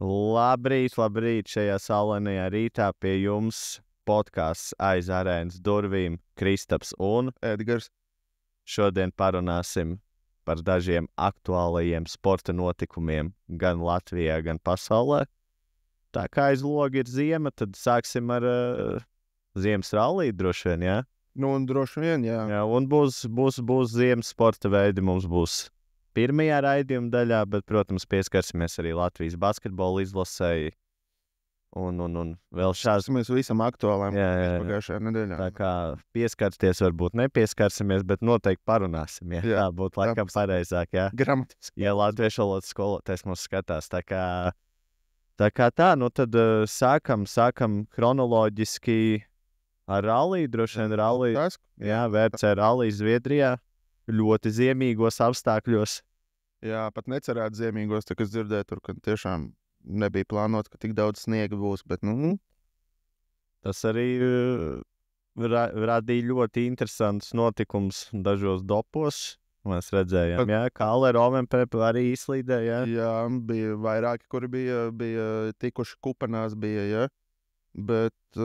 Labrīt, šajā saulainajā rītā pie jums podcasts aiz arēnas durvīm Kristaps un Edgars. Šodien parunāsim par dažiem aktuālajiem sporta notikumiem gan Latvijā, gan pasaulē. Tā kā aiz loga ir ziema, tad sāksim ar ziemas ralliju droši vien, jā? Nu, un droši vien, jā. Jā, un būs ziemas sporta veidi, mums būs pirmajā raidījuma daļā, bet, protams, pieskarsimies arī Latvijas basketbola izlasēji un vēl šāds. Mēs visam aktuālām Jā. pagājušajā nedēļā. Tā kā pieskarties varbūt nepieskarsimies, bet noteikti parunāsim, jā. Tā būtu laikam pareizāk, jā. Gramatiski. Ja latviešu valodas skolotājs mūs skatās, tā kā tā, nu tad sākam chronoloģiski ar ralliju, droši vien ralliju. Jā, VRC ralliju Zviedrijā. Ļoti ziemīgos apstākļos. Jā, pat necerēt ziemīgos, tā, kas dzirdēja tur, kad tiešām nebija plānot, ka tik daudz sniega būs, bet, Tas arī radīja ļoti interesants notikums dažos dopos. Mēs redzējām, kā Rovenpepa arī izslīdēja. Jā, bija vairāki, kuri bija tikuši kupanās, jā. Bet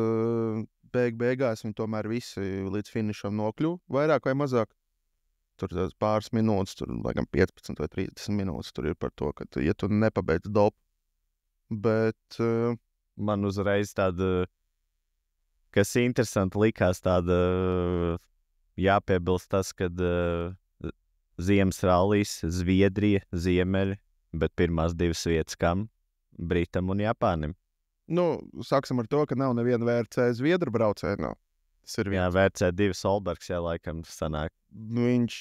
beigās viņi tomēr visi līdz finišam nokļuva, vairāk vai mazāk. Tur pāris minūtes, tur laikam 15 vai 30 minūtes tur ir par to, ka, ja tu nepabeidz dopu. Bet man uzreiz tāda, kas interesanti likās, tāda jāpiebilst tas, kad ziemas rallijas, Zviedrija, Ziemeļi, bet pirmās divas vietas kam? Britam un Japānim. Nu, sāksim ar to, ka nav neviena VRC Zviedru braucēja, nav. Jā, VRC2 Solbergs, jā, laikam sanāk. Viņš,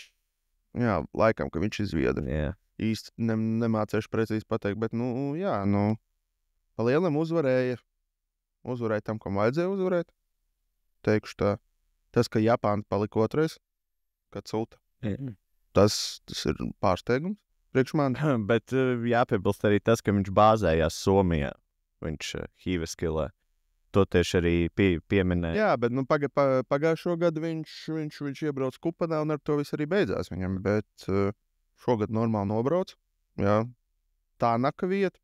jā, laikam, ka viņš ir Zviedri. Jā. Īsti nemācēšu precīzi pateikt, bet, pa lielam uzvarēja tam, kam vajadzēja uzvarēt. Teikšu tā, tas, ka Japāna palika otrais, kā culta. Tas ir pārsteigums priekš man. Bet jāpiebilst arī tas, ka viņš bāzējās Somijā. Viņš Hīveskilē. To tieši arī pieminēja. Jā, bet pagājušo gadu viņš iebrauc kupanā un ar to viss arī beidzās viņam. Bet šogad normāli nobrauc. Jā. Tā naka vieta,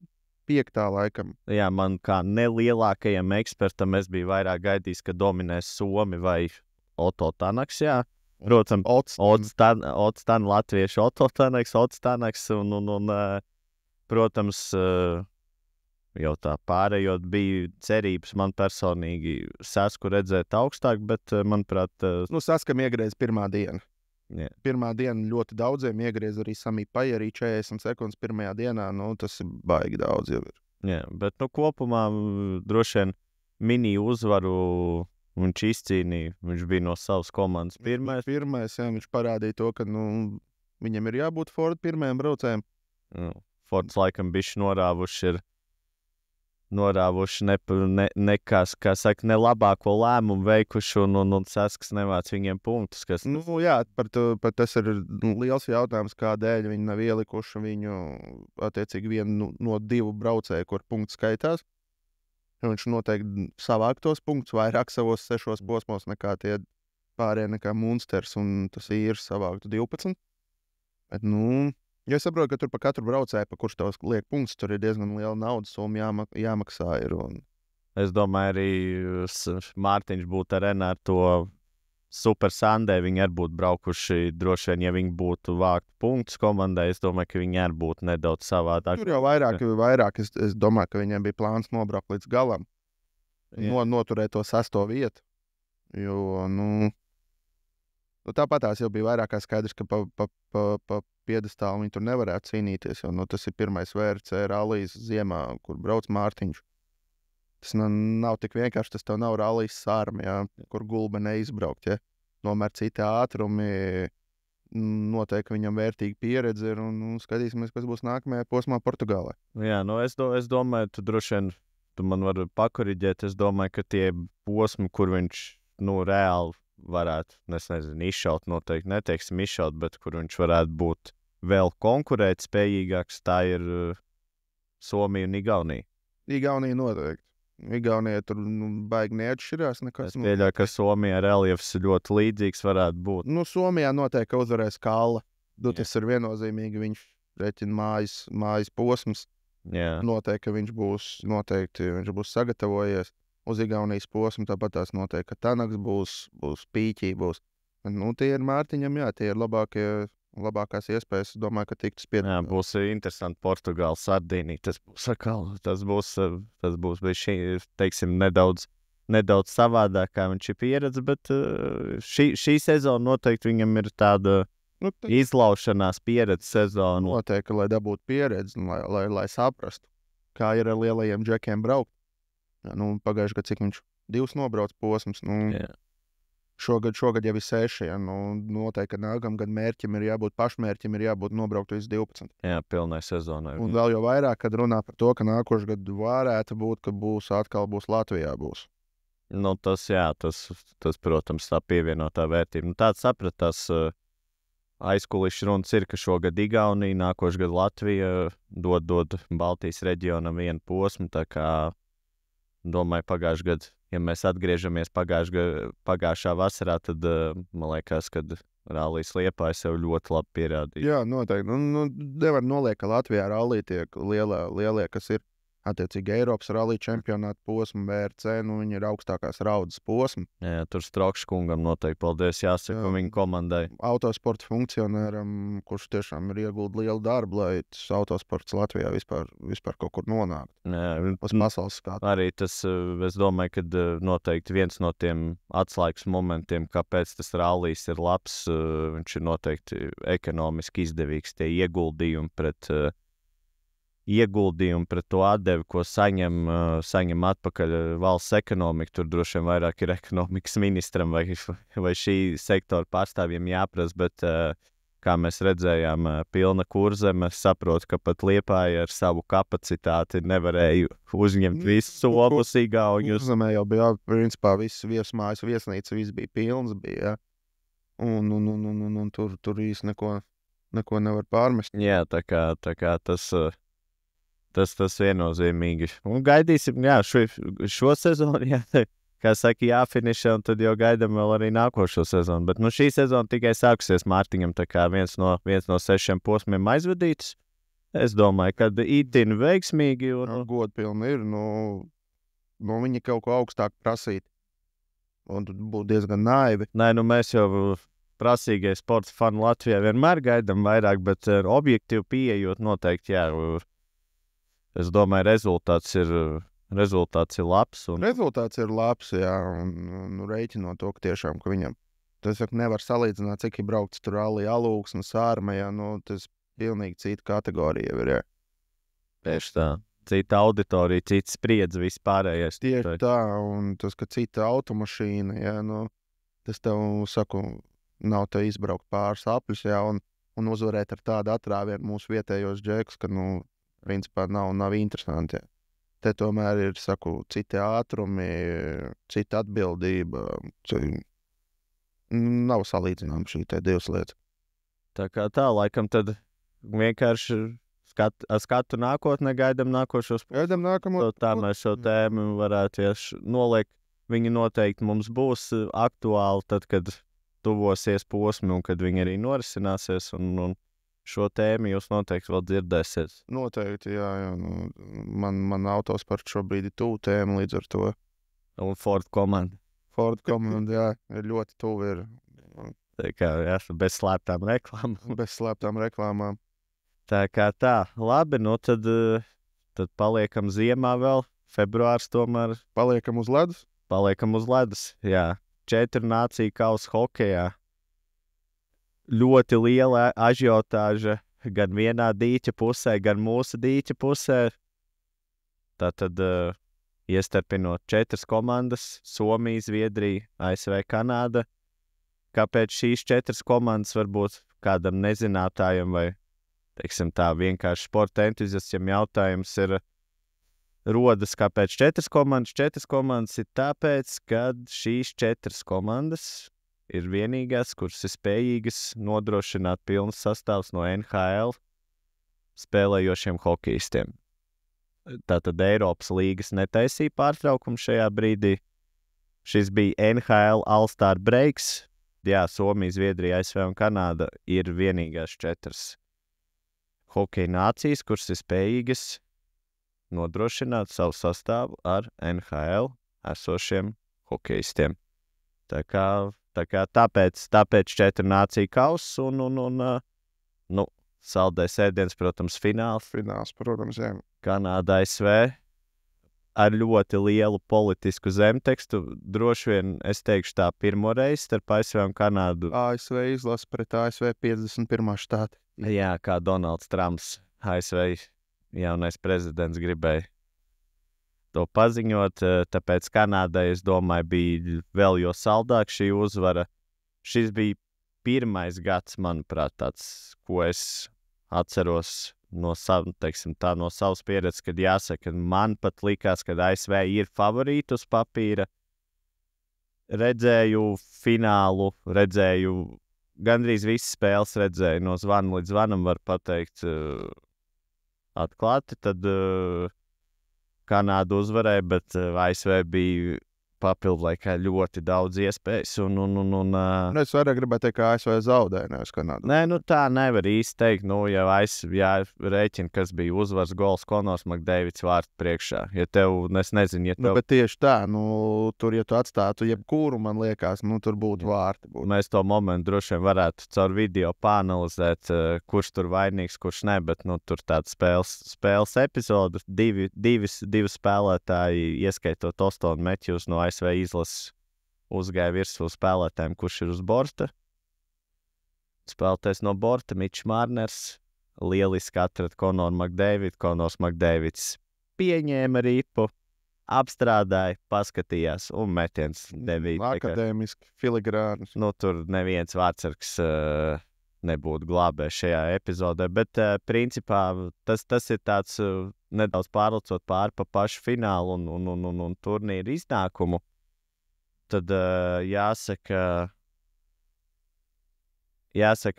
5. laikam. Jā, man kā nelielākajam ekspertam es biju vairāk gaidījis, ka dominēs Somi vai Otto Tanaks, jā. Protams, Otstan, latviešu Otto Tanaks un protams, jau tā pārējot bija cerības man personīgi Sasku redzēt augstāk, bet, manuprāt... Saskam iegriez pirmā diena. Jā. Pirmā diena ļoti daudziem iegriez arī Samī Pai, arī 40 sekundes pirmajā dienā, tas ir baigi daudz jau ir. Jā, bet, kopumā droši vien mini uzvaru viņš izcīnīja, viņš bija no savas komandas pirmais. Jā, viņš parādīja to, ka, viņam ir jābūt Ford pirmajam braucējiem. Fords laikam bišķi norāvuši ne labāko lēmumu veikuši un Sasks nevāc viņiem punktus. Kas... Jā, par tas ir liels jautājums, kādēļ viņi nav ielikuši viņu attiecīgi vienu no 2 braucēju, kur punkts skaitās. Viņš noteikti savāk tos punktus vairāk savos 6 posmos nekā tie pārējie nekā Munsters un tas īrs savāktu 12. Bet, ja es saprotu, ka tur pa katru braucēju, pa kurš tavs liek punktus, tur ir diezgan liela naudas summa jāmaksā ir. Es domāju, arī Mārtiņš būtu ar to Super Sandē, viņi arī būtu braukuši droši vien, ja viņi būtu vākt punktus komandai, es domāju, ka viņi arī būtu nedaudz savādāk. Tur jau vairāk es domāju, ka viņiem bija plāns nobraukt līdz galam, noturēt to 6. vietu, jo, tāpatās jau bija vairāk kā skaidrs, ka pa piedestālu viņi tur nevarētu cīnīties, jo tas ir pirmais VRC rallijas ziemā, kur brauc Mārtiņš. Tas nav tik vienkārši, tas tev nav rallijas sārma, jā, kur gulba neizbraukt, ja. Tomēr citi ātrumi, noteikti viņam vērtīga pieredze ir un skatīsimies, kas būs nākamajā posmā Portugālē. Jā, es domāju, tu droši vien, tu man vari pakoriģēt, es domāju, ka tie posmi, kur viņš, reāli varētu, izšaut, noteikti neteiksim izšaut, bet kur viņš varētu būt vēl konkurēt spējīgāks, tā ir Somija un Igaunija. Igaunija noteikti. Igaunija tur baigi neatšķirās nekas. Es pieļauju, ka Somijā reljefs ļoti līdzīgs varētu būt. Somijā noteikti uzvarēs Kalla. Tas ir viennozīmīgi, viņš reķina mājas posms. Jā. Noteikti, ka viņš būs sagatavojies uz Igaunijas posmu, tāpat tās noteikti, ka Tanaks būs Pīķī, būs. Nu, tie ir Mārtiņam, jā, tie ir labākās iespējas, domāju, ka tiktu spiedz. Jā, būs interesanti Portugāla Sardīnija. Tas būs bijis šī, teiksim, nedaudz savādāk, kā viņš ir pieredze, bet šī sezona noteikti viņam ir tāda izlaušanās pieredze sezona. Noteikti, lai dabūtu pieredzi, lai saprastu, kā ir ar lielajiem džekiem braukt. Jā, nu, pagājuši gadu, cik viņš 2 nobrauc posms, šogad jau ir 6, ja, nu, noteikti, ka nākamgad pašmērķim ir jābūt nobraukt līdz 12. Jā, pilnai sezonai. Un vēl jau vairāk, kad runā par to, ka nākošais gadu varētu būt, ka būs Latvijā. Nu, tas, protams, tā pievienotā vērtība. Nu, tāds sapratās aizkulisks runas ir, ka šogad Igaunija, nākošais gadu Latvija dod Baltijas reģionam vienu posmu, tā kā domāju pagājušajā gadā, ja mēs atgriežamies pagājušā vasarā, tad man liekas, ka Rallijas Liepāja sev ļoti labi pierādīja. Jā, noteikti. Nu, nevar noliekt, ka Latvijā rallija tiek lielie, kas ir attiecīgi Eiropas rallija čempionāta posma, VRC, nu viņi ir augstākās raudas posma. Jā, tur Strokšs kungam noteikti paldies jāsaka viņa komandai. Autosporta funkcionēram, kurš tiešām ir ieguldījis lielu darbu, lai tas autosports Latvijā vispār kaut kur nonāktu. Jā, uz pasaules skatu. Arī tas, es domāju, ka noteikti viens no tiem atslēgas momentiem, kāpēc tas rallijs ir labs, viņš ir noteikti ekonomiski izdevīgs, tie ieguldījumi pret to atdevi, ko saņem atpakaļ valsts ekonomika. Tur droši vien vairāk ir ekonomikas ministram vai šī sektora pārstāvjiem jāprasa, bet kā mēs redzējām, pilna kurzeme, saprotu, ka pat Liepāja ar savu kapacitāti nevarēja uzņemt visus somus Igauņus. Kurzemē jau bija, principā, viss viesmājas, viesnīca, viss bija pilns, bija, un tur īsti neko nevar pārmest. Jā, tā kā tas viennozīmīgi. Un gaidīsim, jā, šo sezonu, jā, kā saka, jāfinišē, un tad jau gaidām vēl arī nākošo sezonu. Bet šī sezona tikai sākusies Mārtiņam, tā kā viens no 6 posmiem aizvadīts. Es domāju, ka itin veiksmīgi. Godpilni ir, viņi kaut ko augstāk prasīt. Un tad būtu diezgan naivi. Nē, mēs jau prasīgie sporta fani Latvijā vienmēr gaidām vairāk, bet objektīvi pieejot noteikti, jā, es domāju, rezultāts ir labs. Rezultāts ir labs, jā, un reiķinot to, ka tiešām, ka viņam, tas nevar salīdzināt, cik ir braukts tur Rallija Alūksnes ārmē, jā, tas pilnīgi cita kategorija ir, jā. Tieši tā. Cita auditorija, cita spriedze, viss pārējais. Tieši tā, un tas, ka cita automašīna, jā, tas tev, saku, nav te izbraukt pāris apļus, jā, un uzvarēt ar tādu atrāvienu mūsu vietējos džekus, ka, principā nav interesanti. Jā. Te tomēr ir, citi ātrumi, cita atbildība. Nav salīdzināma šī te divas lietas. Tā kā tā, laikam tad vienkārši skatu nākotnē, gaidām nākošos. Gaidām nākamo. Tā mēs šo tēmu varētu noliekt. Viņi noteikti mums būs aktuāli tad, kad tuvosies posmi un kad viņi arī norisināsies. Un šo tēmu jūs noteikti vēl dzirdēsiet. Noteikti, jā. Man autosports šobrīd ir tuvu tēma līdz ar to. Un Ford komanda. Jā, ir ļoti tuvu. Tā kā, jā, bez slēptām reklāmām. Bez slēptām reklāmām. Tā kā tā. Labi, tad paliekam ziemā vēl. Februārs tomēr. Paliekam uz ledus? Paliekam uz ledus, jā. 4 nāciju kausa hokejā. Ļoti liela ažiotāža gan vienā dīķa pusē, gan mūsu dīķa pusē. Tātad iestarpinot 4 komandas - Somija, Zviedrija, ASV, Kanāda. Kāpēc šīs 4 komandas varbūt kādam nezinātājam vai, teiksim tā, vienkārši sporta entuziastiem jautājums ir rodas, kāpēc 4 komandas? 4 komandas ir tāpēc, ka šīs 4 komandas ir vienīgās, kuras ir spējīgas nodrošināt pilnas sastāvs no NHL spēlējošiem hokejistiem. Tātad Eiropas līgas netaisīja pārtraukumu šajā brīdī. Šis bija NHL All-Star Breaks. Jā, Somija, Zviedrija, ASV un Kanāda ir vienīgās 4 hokeja nācijas, kuras ir spējīgas nodrošināt savu sastāvu ar NHL esošiem hokejistiem. Tāpēc 4 nāciju kauss un saldais ēdiens, protams, fināls. Fināls, protams, jā. Kanāda, ASV ar ļoti lielu politisku zemtekstu. Droši vien, es teikšu tā, pirmo reizi starp ASV un Kanādu. ASV izlasa pret ASV 51. štāti. Jā, kā Donalds Trumps, ASV jaunais prezidents gribēja to paziņot, tāpēc Kanādai, es domāju, bija vēl jo saldāk šī uzvara. Šis bija pirmais gads, manuprāt, tāds, ko es atceros no savas pieredzes, kad jāsaka, man pat likās, ka ASV ir favorīti uz papīra. Redzēju finālu, gandrīz visas spēles redzēju, no zvana līdz zvanam var pateikt atklāti, tad Kanāda uzvarēja, bet ASV bija papildu laikā ļoti daudz iespējas. Es vairāk gribētu teikt, ka ASV zaudēja, nevis Kanāda. Nē, tā nevar īsti teikt. Ja rēķina, kas bija uzvaras gols Konors Makdeivids vārtu priekšā. Ja tev, es nezinu, ja tev... Bet tieši tā, tur, ja tu atstātu jebkuru, man liekas, tur būtu vārti. Mēs to momentu droši vien varētu caur video pāanalizēt, kurš tur vainīgs, kurš ne, bet tur tāds spēles epizodes, divi spēlētāji, ieskaitot Ostonu Matthews no ASV izlases, uzgāja virsū spēlētājiem, kurš ir uz borta. Spēlētājs no borta, Mitčs Marners, lieliski atrada Konoru Makdeividu. Konors Makdeivids pieņēma ripu, apstrādāja, paskatījās, un metiens nebija. Akadēmiski, filigrāns. Tur neviens vārdsargs nebūtu glābējis šajā epizodē, bet principā tas ir tāds nedaudz pārlicot pāri pa pašu finālu un turnīru iznākumu. Tad jāsaka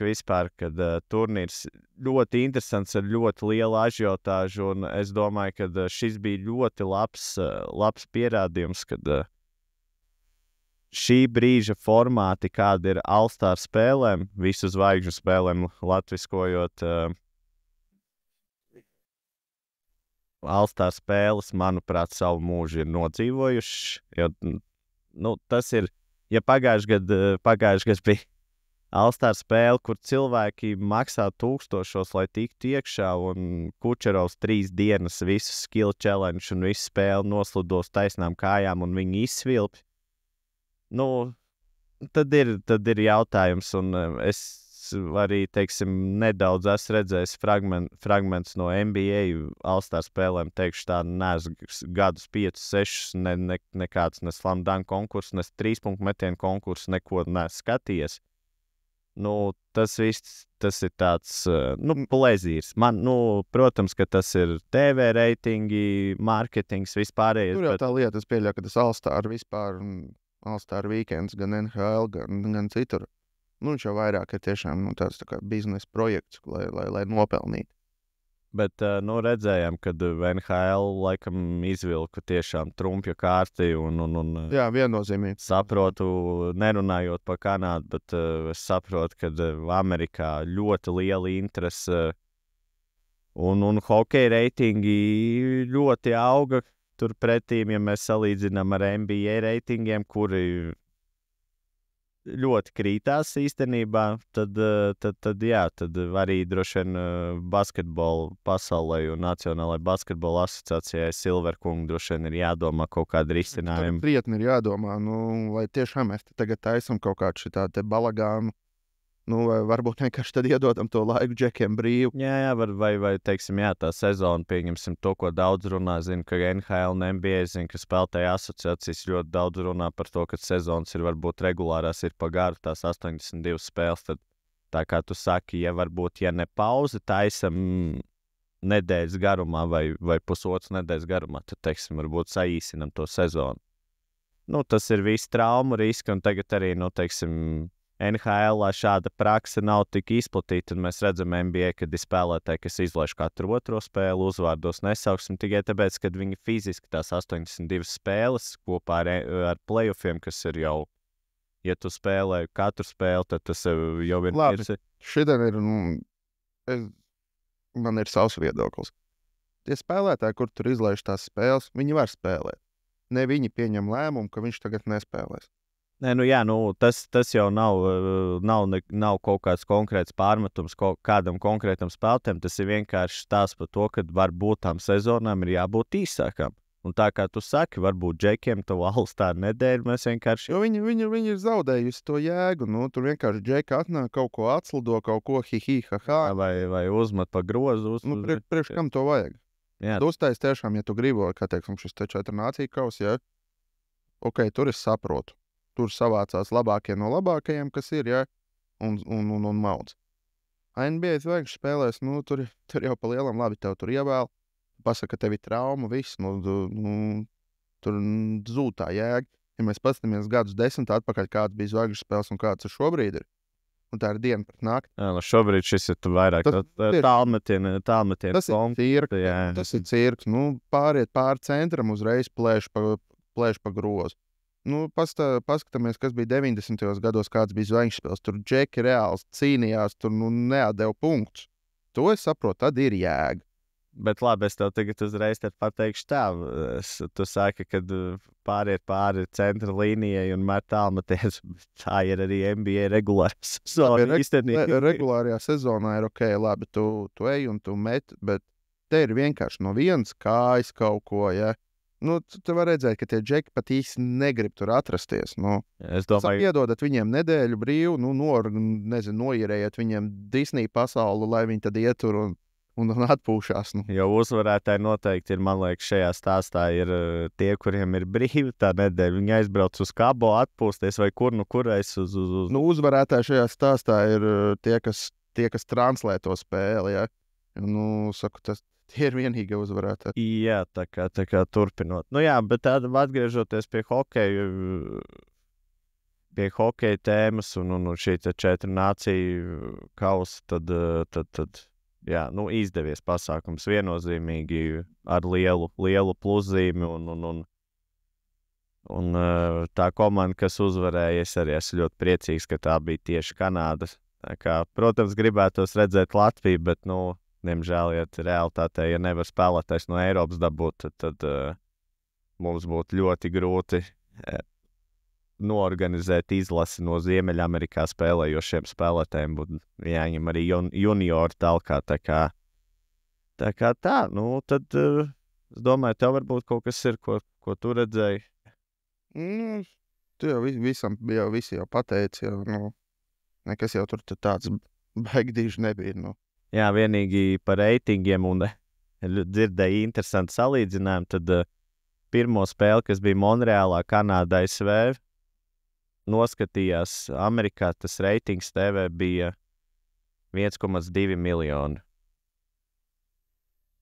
vispār, ka turnīrs ļoti interesants ar ļoti lielu ažiotāžu, un es domāju, ka šis bija ļoti labs pierādījums, kad šī brīža formāti, kāda ir All-Star spēlēm, visu zvaigžņu spēlēm latviskojot, All-Star spēles, manuprāt, savu mūžu ir nodzīvojuši. Tas ir, ja pagājušajā gadā bija All-Star spēle, kur cilvēki maksā tūkstošos, lai tiktu iekšā, un Kučerovs 3 dienas visu skill challenge un visu spēli noslidos taisnām kājām, un viņi izsvilpj. Tad ir jautājums, un es arī, nedaudz esmu redzējis fragmentus no NBA All-Star spēlēm, teikšu tā, neesmu gadus 5, 6, nekāds ne slam dunk konkurss, ne 3-punktu metienu konkurss, neko neesmu skatījies. Tas viss, tas ir tāds, plezīrs. Man, protams, ka tas ir TV reitingi, mārketings, vispārējais. Tur jau tā lieta, es pieļauju, ka tas All-Star vispār, All-Star weekends, gan NHL, gan citur. Viņš jau vairāk ir tiešām tāds tā kā biznesa projekts, lai nopelnītu. Bet redzējām, kad NHL laikam izvilka tiešām trumpja kārti un jā, viennozīmīgi. Saprotu, nerunājot par Kanādu, bet es saprotu, ka Amerikā ļoti liela interese un hokeja reitingi ļoti auga turpretīm, ja mēs salīdzinām ar NBA reitingiem, kuri ļoti krītās īstenībā, tad arī droši vien basketbola pasaulē un Nacionālajai basketbola asociācijai Silverkungu droši vien ir jādomā kaut kāda risinājuma. Krietni ir jādomā, vai tiešām mēs tagad taisam kaut kādu šitādu te balagānu, vai varbūt vienkārši tad iedodam to laiku džekiem brīvu. Jā, vai teiksim, tā sezona, pieņemsim to, ko daudz runā, zinu, ka NHL un NBA, zinu, ka spēlētāju asociācijas ļoti daudz runā par to, ka sezonas ir varbūt regulārās ir pa garu, tās 82 spēles, tad tā kā tu saki, ja varbūt, ja ne pauze taisam nedēļas garumā vai pusotras nedēļas garumā, tad, teiksim, varbūt saīsinam to sezonu. Tas ir viss traumu riski, un tagad arī, teiksim, NHL šāda prakse nav tik izplatīta, un mēs redzam NBA, kad ir spēlētāji, kas izlaiž katru otro spēli, uzvārdos nesauksim tikai tāpēc, ka viņi fiziski tās 82 spēles kopā ar playoffiem, kas ir jau, ja tu spēlē katru spēli, tad tas jau ir... Labi, šitien ir, man ir savs viedoklis. tie spēlētāji, kur tur izlaiž tās spēles, viņi var spēlēt. Ne viņi pieņem lēmumu, ka viņš tagad nespēlēs. Nē, tas jau nav kaut kāds konkrēts pārmetums kādam konkrētam spēlētājam. Tas ir vienkārši stāsts par to, ka varbūt tām sezonām ir jābūt īsākām. Un tā kā tu saki, varbūt džekiem to All-Star nedēļu mēs vienkārši... Jo viņi ir zaudējusi to jēgu. Nu, tur vienkārši džeki atnāk, kaut ko atslido, kaut ko ha. Vai uzmet pa grozu. Nu, priekš kam to vajag? Jā. Tu uztais tiešām, ja tu gribi, kā teiksim, šis te 4 nāciju kaus, ja? Ok, tur es saprotu. Tur savācās labākie no labākajiem, kas ir, ja? Un maudz. NBA zvaigžņu spēlēs, nu, tur jau pa lielam labi tev tur ievēl. Pasaka, ka tev ir trauma, viss, tur zūd tā jēga. Ja mēs paskatāmies gadus 10 atpakaļ, kāds bija zvaigžņu spēles un kāds ir šobrīd ir, un tā ir diena pret nakti. Jā, šobrīd šis ir vairāk tālmetiena. Tas ir cirks. Nu, pāriet pāri centram, uzreiz plēš pa grozu. Nu, paskatāmies, kas bija 90. gados, kāds bija zvaigžņu spēles. Tur džeki reāli cīnījās, tur neatdeva punktus. To es saprotu, tad ir jēga. Bet labi, es tev tagad uzreiz pateikšu tā. Tu saki, kad pāriet pāri centra līnijai un mēr tālmeties. Tā ir arī NBA regulārā sezona. Regulārajā sezonā ir ok, labi, tu ej un tu met, bet te ir vienkārši no vienas kājas kaut ko, ja. Nu, tu vari redzēt, ka tie džeki pat īsti negrib tur atrasties. Nu, es domāju, iedodat viņiem nedēļu brīvu, noierējiet viņiem Disney pasauli, lai viņi tad iet tur un atpūšās. Nu. Jo uzvarētāji noteikti ir, man liekas, šajā stāstā ir tie, kuriem ir brīvi tā nedēļa. Viņi aizbrauc uz Kabo atpūsties vai kurais uz... Nu, uzvarētāji šajā stāstā ir tie, kas translē to spēli, ja? Nu, saku, tie ir vienīgie uzvarētāji. Jā, tā kā turpinot. Nu jā, bet tad atgriežoties pie hokeja tēmas un šī 4 nāciju kausa, tad jā, nu izdevies pasākums viennozīmīgi ar lielu pluszīmi un tā komanda, kas uzvarēja, es arī esmu ļoti priecīgs, ka tā bija tieši Kanāda. Tā kā, protams, gribētos redzēt Latviju, bet, nu, diemžēl, ja realitātē, ja nevar spēlētājs no Eiropas dabūt, tad mums būtu ļoti grūti noorganizēt izlasi no Ziemeļamerikā spēlējošiem spēlētājiem. Būtu jāņem arī juniori talkā. Tā kā tā, nu, tad es domāju, tev varbūt kaut kas ir, ko tu redzēji. Tu jau visi jau pateici, jau, nekas jau tur tāds baigdīži nebija, nu. Jā, vienīgi par reitingiem un dzirdēju interesantu salīdzinājumu, tad pirmo spēli, kas bija Monreālā, Kanādā, ASV, noskatījās Amerikā, tas reitings TV bija 1,2 miljoni.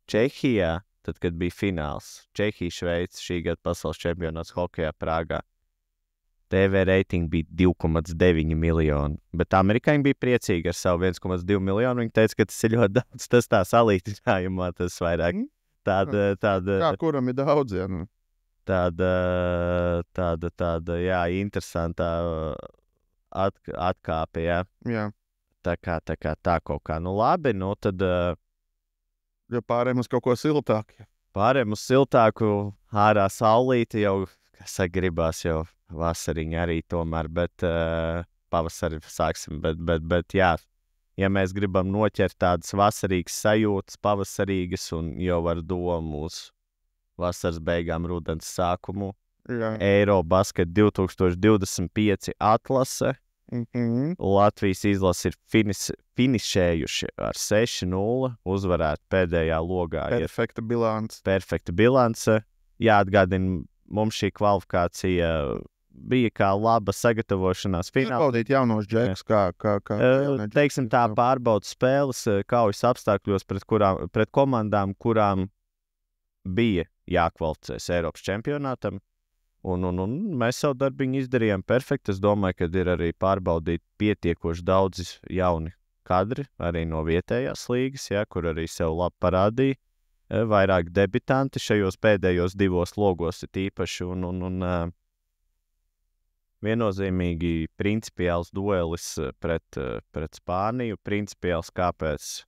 Čehijā, tad, kad bija fināls, Čehija-Šveice šī gada pasaules čempionāts hokejā Prāgā, TV reitingi bija 2,9 miljoni. Bet amerikāņi bija priecīgi ar savu 1,2 miljonu. Viņi teica, ka tas ir ļoti daudz. Tas tā salīdzinājumā, tas vairāk tāda... Kā kuram ir daudz, ja? Nu? Tāda, jā, interesantā atkāpe, jā. Jā. Tā kaut kā. Nu labi, nu tad... Ja pārējiem uz kaut ko siltāku. Pārējiem uz siltāku, ārā saulīti jau, kas gribās jau vasariņa arī tomēr, bet pavasari sāksim, bet jā, ja mēs gribam noķert tādas vasarīgas sajūtas, pavasarīgas un jau ar domu uz vasaras beigām, rudens sākumu, Eirobasket 2025 atlase, Latvijas izlase ir finišējuši ar 6-0, uzvarēt pēdējā logā. Perfekta bilance. Jāatgādina, mums šī kvalifikācija bija kā laba sagatavošanās finālā. Pārbaudīt jaunos džekus, kā teiksim tā, pārbauda spēles kaujas apstākļos pret komandām, kurām bija jākvalificēs Eiropas čempionātam. Un mēs savu darbiņu izdarījām perfekti. Es domāju, ka ir arī pārbaudīt pietiekoši daudzi jauni kadri, arī no vietējās līgas, ja, kur arī sev labi parādīja. Vairāk debitanti šajos pēdējos 2 logos ir īpaši un viennozīmīgi principiāls duelis pret Spāniju. Principiāls kāpēc?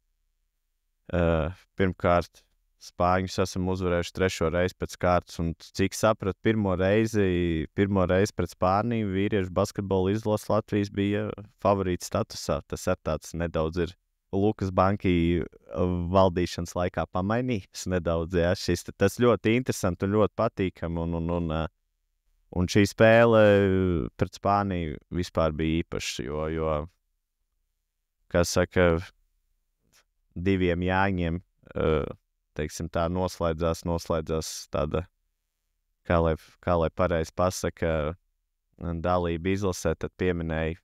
Pirmkārt, Spāņus esam uzvarējuši 3. reizi pēc kārtas, un cik sapratu, pirmo reizi pret Spāniju vīriešu basketbola izlases Latvijas bija favorīta statusā. Tas ar tāds nedaudz ir Lukas Banki valdīšanas laikā pamainījis nedaudz. Jā. Tas ļoti interesanti un ļoti patīkami, un šī spēle pret Spāniju vispār bija īpaša, jo kā saka, 2 Jāņiem, teiksim tā, noslēdzās tāda, kā lai pareizi pasaka, dalība izlasē, tad pieminēja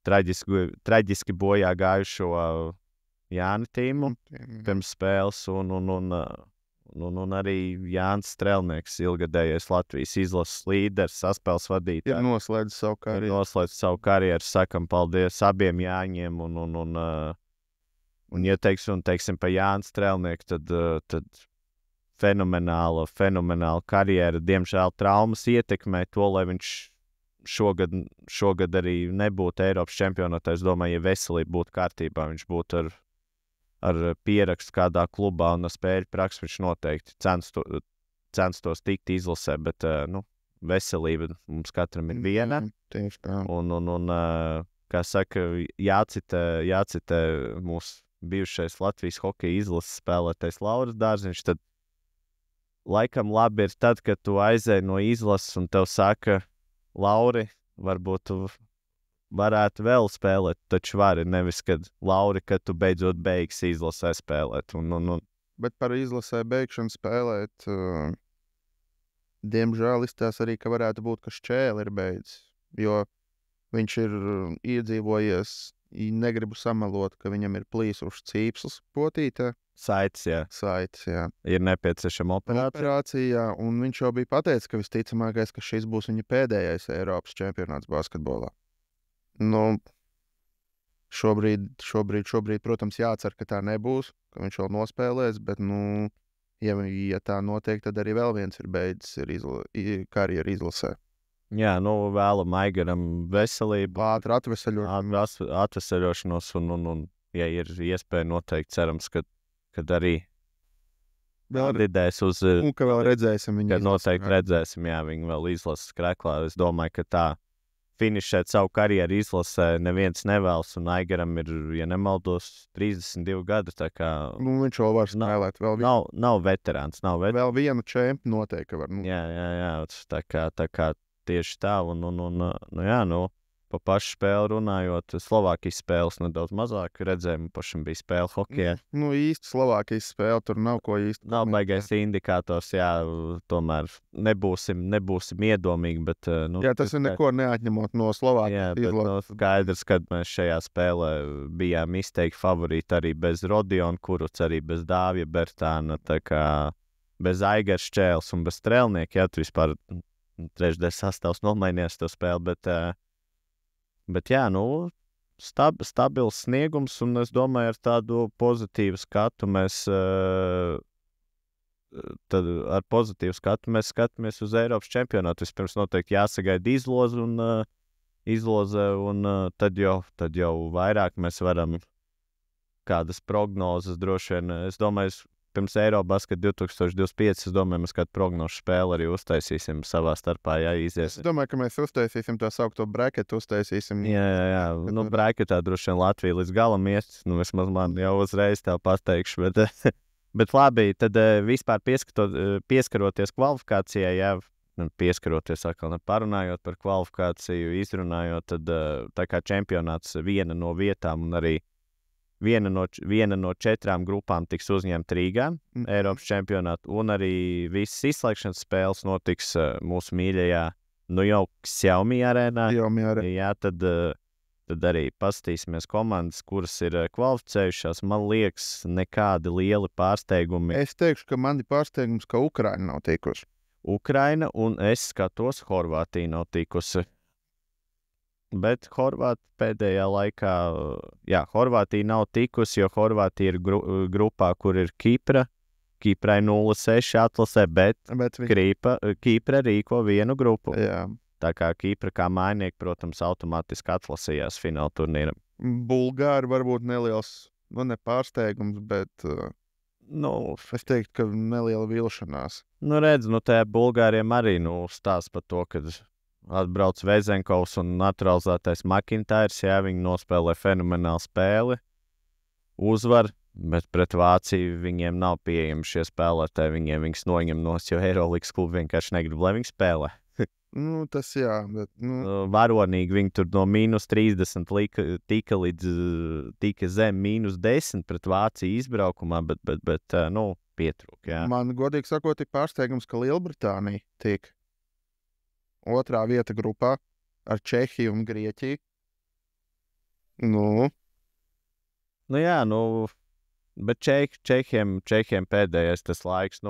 traģiski bojā gājušo Jāni Tīmu pirms spēles, un arī Jānis Strelnieks, ilgadējais Latvijas izlases līderis, saspēles vadītājs. Noslēdz savu karjeru. Sakam paldies abiem Jāņiem, un ja teiksim pa Jānis Strelnieku, tad fenomenāla karjera. Diemžēl traumas ietekmē to, lai viņš šogad arī nebūtu Eiropas čempionātā. Es domāju, ja veselība būtu kārtībā, viņš būtu ar pierakstu kādā klubā un ar spēļu praksi, viņš noteikti censtos tikt izlasē, bet veselība mums katram ir viena. Tieši tā. Un kā saka, jācitē mūsu bijušais Latvijas hokeja izlases spēlētais Lauris Dārziņš, tad laikam labi ir tad, kad tu aizēji no izlases un tev saka, Lauri, varbūt tu varētu vēl spēlēt, taču vari, nevis, kad Lauri, kad tu beidzot beigsi izlasē spēlēt. Bet par izlasē beigšanu spēlēt, diemžēl izstās arī, ka varētu būt, ka Šķēle ir beidzis, jo viņš ir iedzīvojies, negribu samalot, ka viņam ir plīsušas cīpslas potītē. Saites, jā. Ir nepieciešama operācija, un viņš jau bija pateicis, ka visticamākais, ka šis būs viņa pēdējais Eiropas čempionāts basketbolā. Šobrīd, protams, jācer, ka tā nebūs, ka viņš vēl nospēlēs, bet, ja tā notiek, tad arī vēl viens ir beidzis karjeru izlasē. Jā, vēlam Aigaram veselību, ātru atvesaļošanos, un ja ir iespēja, noteikti cerams, kad arī kandidēs uz... Un ka vēl redzēsim viņu. Kad noteikti redzēsim, jā, viņu vēl izlases kreklā. Es domāju, ka tā finišēt savu karjeru izlasē neviens nevēlas, un Aigaram ir, ja nemaldos, 32 gadi, tā kā... viņš vēl var spēlēt. Nav veterāns. Vēl vienu čempi noteikti var. Jā, tā kā tieši tā, pa pašu spēli runājot, Slovākijas spēles nedaudz mazāk redzējumu, pašam bija spēle hokejā. Īsti Slovākijas spēle, tur nav ko īsti. Nav baigais indikators, jā, tomēr nebūsim iedomīgi, bet... jā, tas ir neko neatņemot no Slovākijas izlases. Skaidrs, kad mēs šajā spēlē bijām izteikti favorīti arī bez Rodiona Kurucs, arī bez Dāvija Bertāna, tā kā bez Aigara Šķēles un bez Strelnieka, jā, tu vispār trešdaļas sastāvs nomainījās to spēli, bet jā, stabils sniegums, un es domāju, ar tādu pozitīvu skatu mēs skatāmies uz Eiropas čempionātu. Vispirms noteikti jāsagaida izloze, un tad jau vairāk mēs varam kādas prognozes droši vien. Es domāju, pirms Eirobasket 2025, es domāju, mēs kādu prognožu spēli arī uztaisīsim savā starpā, jāizies. Es domāju, ka mēs uztaisīsim tā saukto braketu, Jā. Braketā droši vien Latvija līdz galam iet, vismaz man jau uzreiz tā pateikšu, bet labi, tad vispār pieskaroties kvalifikācijai, jā, pieskaroties atkal neparunājot par kvalifikāciju, izrunājot, tad tā kā čempionāts viena no vietām un arī viena no 4 grupām tiks uzņemta Rīgā, Eiropas čempionātu, un arī visas izslēgšanas spēles notiks mūsu mīļajā, jau Xiaomi arēnā. Jā, tad arī paskatīsimies komandas, kuras ir kvalificējušās. Man liekas, nekādi lieli pārsteigumi. Es teikšu, ka man ir pārsteigums, ka Ukraina nav tikusi. Ukraina, un es skatos, Horvātija nav tikusi. Bet Horvātija pēdējā laikā, Horvātija nav tikusi, jo Horvātija ir grupā, kur ir Kipra. Kiprai 0-6 atlasē, bet Kipra rīko vienu grupu. Jā. Tā kā Kipra kā mājnieki, protams, automātiski atlasījās fināla turnīram. Bulgāri varbūt neliels, nepārsteigums, bet... Es teiktu, ka neliela vilšanās. Redz, tajā Bulgāriem arī stāsta par to, ka atbrauc Vezenkovs un naturalizētais Makintārs, jā, viņi nospēlē fenomenālu spēli, uzvar, bet pret Vāciju viņiem nav pieejami šie spēlētāji, viņus noņem nos, jo Eirolandes klubi vienkārši negrib, lai viņi spēlē. Tas jā, bet... Varonīgi viņi tur no -30 tika zem -10 pret Vāciju izbraukumā, bet pietrūk, jā. Man, godīgi sakot, ir pārsteigums, ka Lielbritānija tiek 2. vieta grupā ar Čehiju un Grieķiju. Jā, bet Čehiem pēdējais tas laiks,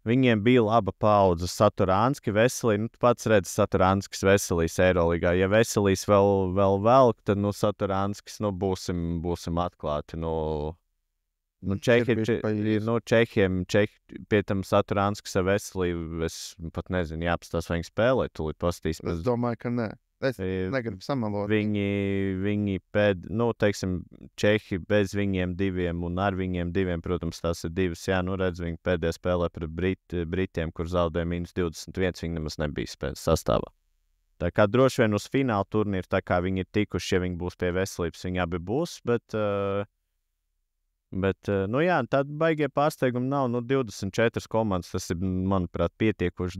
viņiem bija laba paudze. Saturānski, Veselī, tu pats redzi Saturānskis Veselīs Eiroligā. Ja Veselīs vēl velk, tad Saturānskis, būsim atklāti. Čehiem, pie tam Saturānskis ar Veselī, es pat nezinu, jāapstās, vai viņi spēlē, tūlīt pastīsimies. Es domāju, ka nē. Es negribu samalot. Viņi Čehi bez viņiem diviem un ar viņiem diviem, protams, tās ir divas, redz, viņi pēdējā spēlē pret Britiem, kur zaudēja -21, viņi nemaz nebija spēles sastāvā. Tā kā droši vien uz fināla turnīru, tā kā viņi ir tikuši, ja viņi būs pie veselības, viņi abi būs, bet tāda baigie pārsteigumi nav, 24 komandas, tas ir, manuprāt, pietiekoši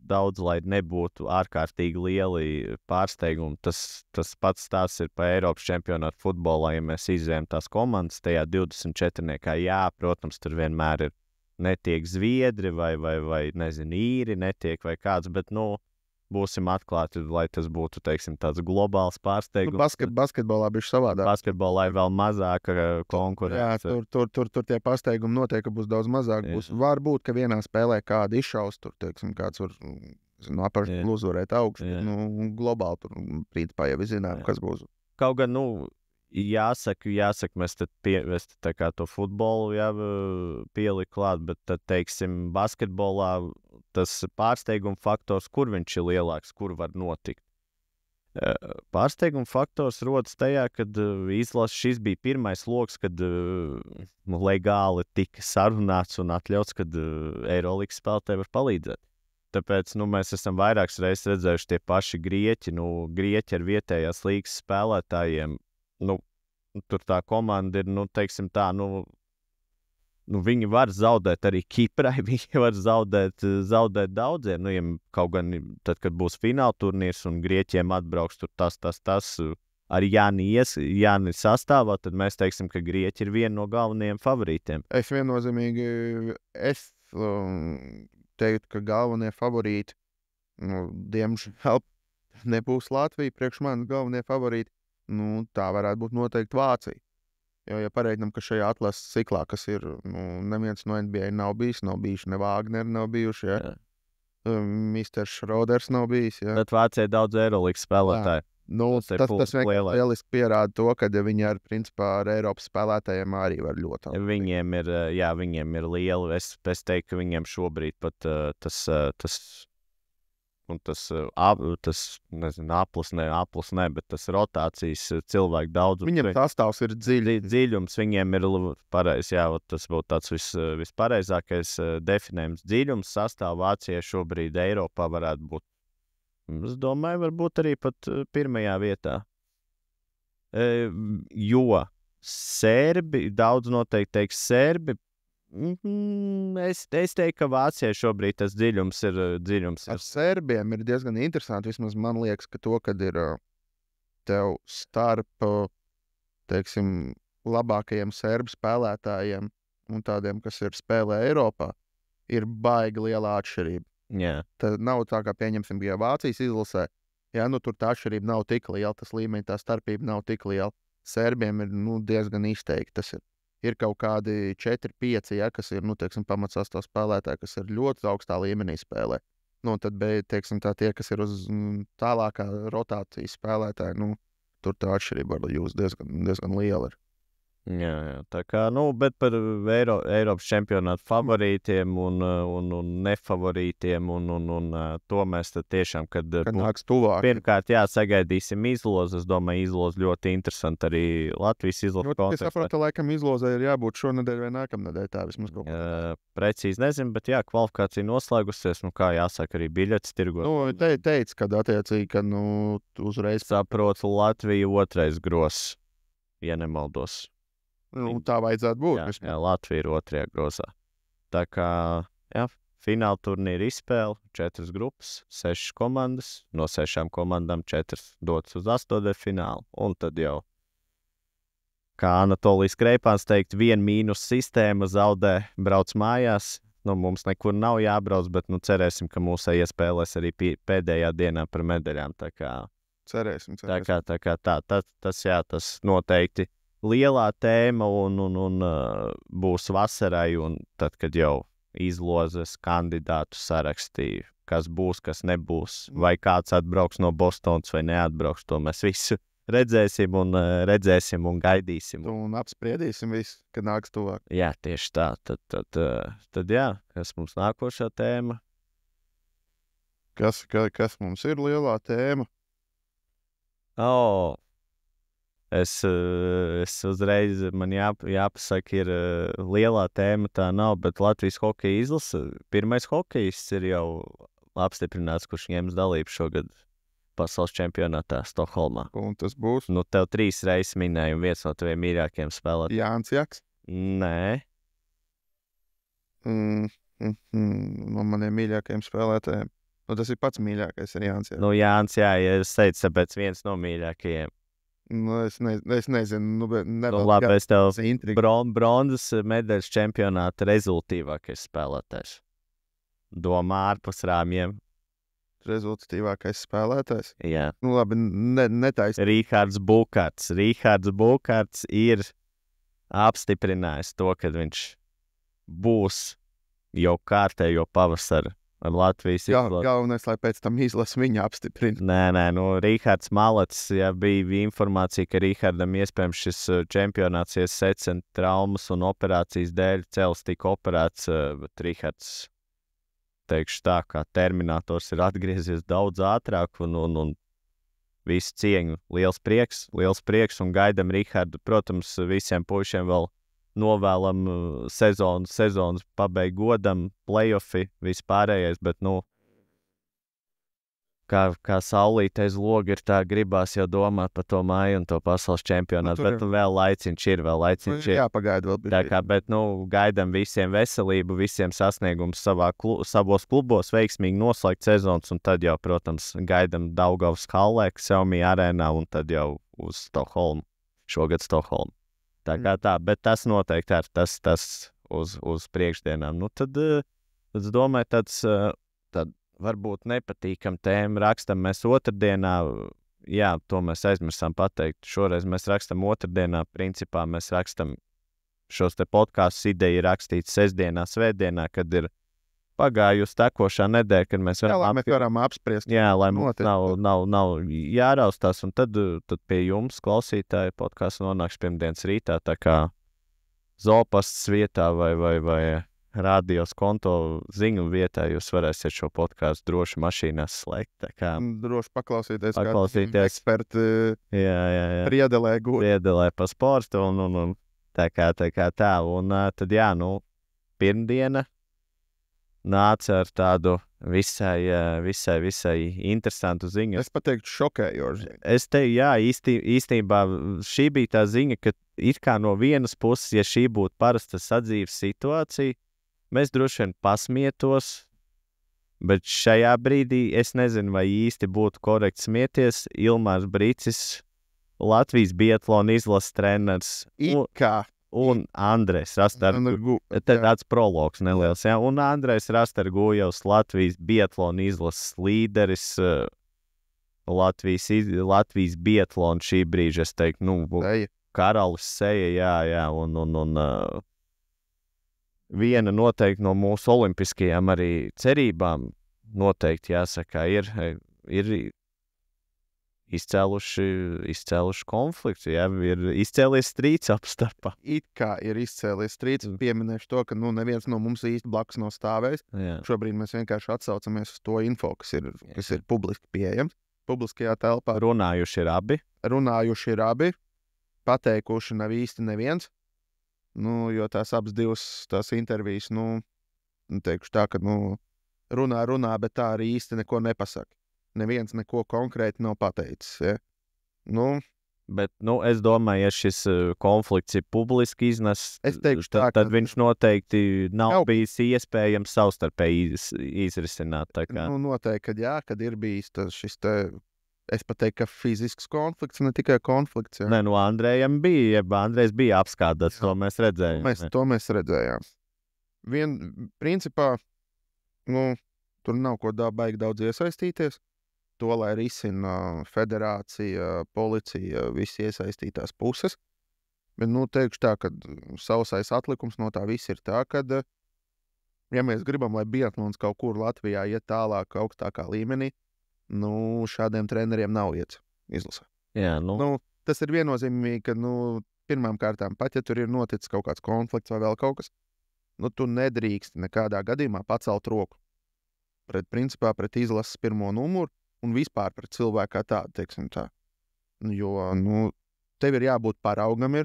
daudz, lai nebūtu ārkārtīgi lieli pārsteigumi. Tas pats tās ir pa Eiropas čempionātu futbolā, ja mēs izējām tās komandas, tajā 24. Jā, protams, tur vienmēr ir netiek zviedri vai nezinu, īri netiek vai kāds, bet, būsim atklāti, lai tas būtu, teiksim, tāds globāls pārsteigums. Basketbolā bija savādāk. Basketbolā ir vēl mazāka konkurence. Jā, tur tie pārsteigumi noteikti būs daudz mazāk. Varbūt, ka vienā spēlē kāda izšaus, tur, teiksim, kāds var apakšā uzvarēt augstu. Globāli tur principā jau zinām, kas būs. Kaut gan, jāsaka, mēs tā kā to futbolu pieliku klāt, bet tad, teiksim, basketbolā tas pārsteiguma faktors, kur viņš ir lielāks, kur var notikt. Pārsteiguma faktors rodas tajā, kad šis bija pirmais loks, kad legāli tika sarunāts un atļauts, kad Eirolandes spēlētāji var palīdzēt. Tāpēc mēs esam vairākas reizes redzējuši tie paši grieķi, grieķi ar vietējās līgas spēlētājiem. Tur tā komanda ir, teiksim tā, viņi var zaudēt arī Kiprai, viņi var zaudēt daudziem. Ja kaut gan tad, kad būs fināla turnīrs un Grieķiem atbrauks tur tas, ar Jāni sastāvā, tad mēs teiksim, ka Grieķi ir viena no galvenajiem favorītiem. Es viennozīmīgi teiktu, ka galvenie favorīti, diemžēl nebūs Latvija, priekš manis galvenie favorīti. Tā varētu būt noteikti Vācija. Jo, ja pareiķinām, ka šajā atlases ciklā, kas ir, neviens no NBA nav bijis, nav bijuši ne Vāgneri, nav bijuši, Mr. Šroders nav bijis. Bet Vācija ir daudz Eirolandes spēlētāju. Tas lieliski pierāda to, ka viņi ar Eiropas spēlētājiem arī var ļoti labi. Viņiem ir liela, es teiktu, ka viņiem šobrīd pat aplis ne, bet tas rotācijas cilvēku daudzums. Viņam sastāvs ir dziļums, viņiem ir pareizi, tas būtu tāds vispareizākais definējums. Dziļums sastāv Vācijai šobrīd Eiropā varētu būt. Es domāju, varbūt arī pat pirmajā vietā. Jo Sērbi, daudz noteikti teiks Sērbi, es teiktu, ka Vācijai šobrīd tas dziļums ir. Ar Sērbiem ir diezgan interesanti. Vismaz man liekas, ka to, kad ir tev starp, teiksim, labākajiem sērbu spēlētājiem un tādiem, kas ir spēlē Eiropā, ir baigi liela atšķirība. Yeah. Tad nav tā, kā pieņemsim, bija Vācijas izlasē. Tur tā atšķirība nav tik liela, tas līmeņi, tā starpība nav tik liela. Sērbiem ir diezgan izteikti. Tas ir kaut kādi 4-5, kas ir, teiksim, pamatsastāv spēlētāji, kas ir ļoti augstā līmenī spēlē. Tad, teiksim, tie, kas ir uz tālākā rotācijas spēlētāji, tur tā atšķirība var jūs diezgan liela ir. Jā, tā kā, bet par Eiropas čempionātu favorītiem un nefavorītiem un to mēs tad tiešām, kad nāks tuvāk. Pirmkārt, sagaidīsim izlozi. Es domāju, izlozi ļoti interesanti arī Latvijas izlozi kontekstā. Es saprotu, laikam izlozē ir jābūt šonedēļ vai nākamnedēļ, tā vismaz kaut kā. Precīzi nezinu, bet kvalifikācija noslēgusies, kā jāsaka, arī biļetes tirgot. Teica, kad attiecīgi, ka uzreiz saprotu Latviju otrais gros, ja nemaldos. Tā vajadzētu būt. Jā, Latvija ir otrajā grozā. Tā kā, fināla turnīra izspēle, 4 grupas, 6 komandas, no 6 komandām 4 dotas uz 8. finālu, un tad jau, kā Anatolijas Kreipāns teikt, 1 mīnus sistēma zaudē, brauc mājās. Mums nekur nav jābrauc, bet cerēsim, ka mūsu iespēlēs arī pēdējā dienā par medaļām. Tā kā cerēsim. Tā kā tas noteikti lielā tēma un būs vasarai, un tad, kad jau izlozes kandidātu sarakstīja, kas būs, kas nebūs, vai kāds atbrauks no Bostonas vai neatbrauks, to mēs visu redzēsim un gaidīsim. Un apspriedīsim visu, kad nāks tuvāk. Jā, tieši tā. Tad kas mums nākošā tēma? Kas mums ir lielā tēma? Es uzreiz, man jāpasaka, ir lielā tēma, tā nav, bet Latvijas hokeja izlase, pirmais hokejists ir jau apstiprināts, kurš ņems dalību šogad pasaules čempionātā Stokholmā. Un tas būs? Tev 3 reizes minēju, viens no taviem mīļākajiem spēlētājiem. Jānis Jaks? Nē. No maniem mīļākajiem spēlētājiem. Tas ir pats mīļākais, ir Jānis Jaks. Jānis, es teicu, tāpēc viens no mīļākajiem. Es nezinu, labi, es tev bronzas medaļas čempionāta rezultātīvākais spēlētājs. Domā ārpus rāmjiem. Rezultātīvākais spēlētājs? Jā. Labi, netaisnība. Rīhards Bukārts. Rīhards Bukārts ir apstiprinājis to, ka viņš būs jau kārtējo pavasaru ar Latvijas izlasi. Galvenais, lai pēc tam izlasi viņa apstiprina. Nē, Rīhards Malets, bija informācija, ka Rīhardam iespējams šis čempionāts iesecina traumas un operācijas dēļ cels tika operēts, bet Rīhards, teikšu tā, kā Terminators ir atgriezies daudz ātrāk un visu cieņu. Liels prieks un gaidam Rīhardu. Protams, visiem puišiem vēl novēlam sezonas pabeigt godam, play-offi, vispārējais, bet, kā saulīte aiz loga ir, tā gribās jau domāt par to māju un to pasaules čempionātu, bet vēl laiciņš ir. Jāpagaida vēl. Tā kā, bet, gaidam visiem veselību, visiem sasniegumus savos klubos, veiksmīgi noslēgt sezonas, un tad jau, protams, gaidam Daugavas hallē, Xiaomi arēnā, un tad jau uz Stokholmu, šogad Stokholmu. Tā kā tā, bet tas noteikti ir tas uz priekšdienām. Tad es domāju, tad varbūt nepatīkam tēmu rakstam mēs otrdienā. Jā, to mēs aizmirsām pateikt. Šoreiz mēs rakstam otrdienā. Principā mēs rakstam šos te podkastus, ideja rakstīt sestdienā, svētdienā, kad ir pagājusi tekošā nedēļa, kad mēs varam apspriest. Jā, lai mums nav jāraustās, un tad pie jums, klausītāji, podkāsts nonāks pirmdienas rītā, tā kā Zopasts vietā vai radios konto ziņu vietā, jūs varēsiet šo podkāstu droši mašīnās slēgt. Droši paklausīties. Eksperti priedelē pa sportu, un tā kā tā, un tad pirmdiena nāca ar tādu visai interesantu ziņu. Es pateiktu šokējošu. Es teiktu, īstenībā šī bija tā ziņa, ka it kā no vienas puses, ja šī būtu parasta sadzīves situācija, mēs droši vien pasmietos, bet šajā brīdī es nezinu, vai īsti būtu korekti smieties. Ilmārs Brīcis, Latvijas biatlona izlases treneris. Un Andrejs Rastargujevs, tāds prologs neliels, un Andrejs Rastargujevs, Latvijas biatlona izlases līderis, Latvijas biatlona šī brīža, es teiktu, karalis seja, jā, un viena noteikti no mūsu olimpiskajām arī cerībām, noteikti jāsaka, ir izcēluši konfliktu, ja ir izcēlies strīds apstarpā. It kā ir izcēlies strīds, pieminēšu to, ka neviens no mums īsti blakus nav stāvējis. Jā. Šobrīd mēs vienkārši atsaucamies uz to info, kas ir publiski pieejams, publiskajā telpā. Runājuši ir abi, pateikuši nav īsti neviens, jo tās abas tās intervijas, teikšu tā, ka, runā, bet tā arī īsti neko nepasaka. Neviens neko konkrēti nav pateicis. Ja? Bet, es domāju, ja šis konflikts ir publiski iznests, tad viņš noteikti nav bijis iespējams savstarpēji izrisināt. Noteikti, kad ir bijis šis te, es pat teiktu, ka fizisks konflikts, ne tikai konflikts. Ja? Nē, Andrejam bija, Andrejs bija apskādāts, to mēs redzējām. To mēs redzējām. Principā, tur nav ko baigi daudz iesaistīties. To, lai risina federācija, policija, visi iesaistītās puses. Bet, teikšu tā, ka sausais atlikums no tā viss ir tā, ka, ja mēs gribam, lai biatlons kaut kur Latvijā iet tālāk, augstākā līmenī, šādiem treneriem nav izlasē. Jā, tas ir viennozīmīgi, ka, pirmām kārtām, pat ja tur ir noticis kaut kāds konflikts vai vēl kaut kas, tu nedrīkst nekādā gadījumā pacelt roku pret izlases pirmo numuru, un vispār pret cilvēku kā tādu, teiksim tā. Jo, tev ir jābūt paraugam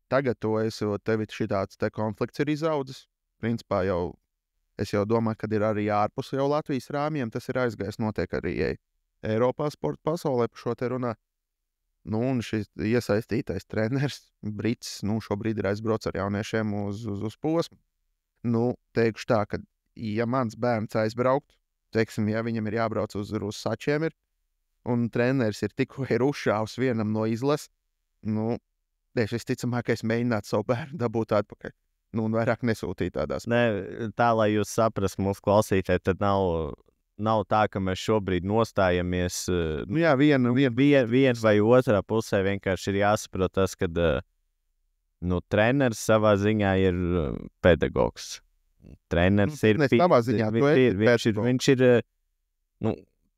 tagad tev šitāds te konflikts ir izaudzis. Principā es jau domāju, ka ir arī ārpus jau Latvijas rāmjiem, tas ir aizgājis, notiek arī Eiropā sporta pasaulē par šo te runā. Un šis iesaistītais treneris, Brits, šobrīd ir aizbrauc ar jauniešiem uz posmu. Teikšu tā, ka, ja mans bērns aizbraukt, teiksim, ja viņam ir jābrauc uz sačiem, un treneris ir tikko uzšāvis vienam no izlases, visticamākais mēģināt savu bērnu dabūt atpakaļ. Un vairāk nesūtīt tādās. Nē, tā, lai jūs saprastu mūsu klausītāji, tad nav tā, ka mēs šobrīd nostājamies. Viena vai otrā pusē vienkārši ir jāsaprot tas, ka treneris savā ziņā ir pedagogs. Treneris ir viņš ir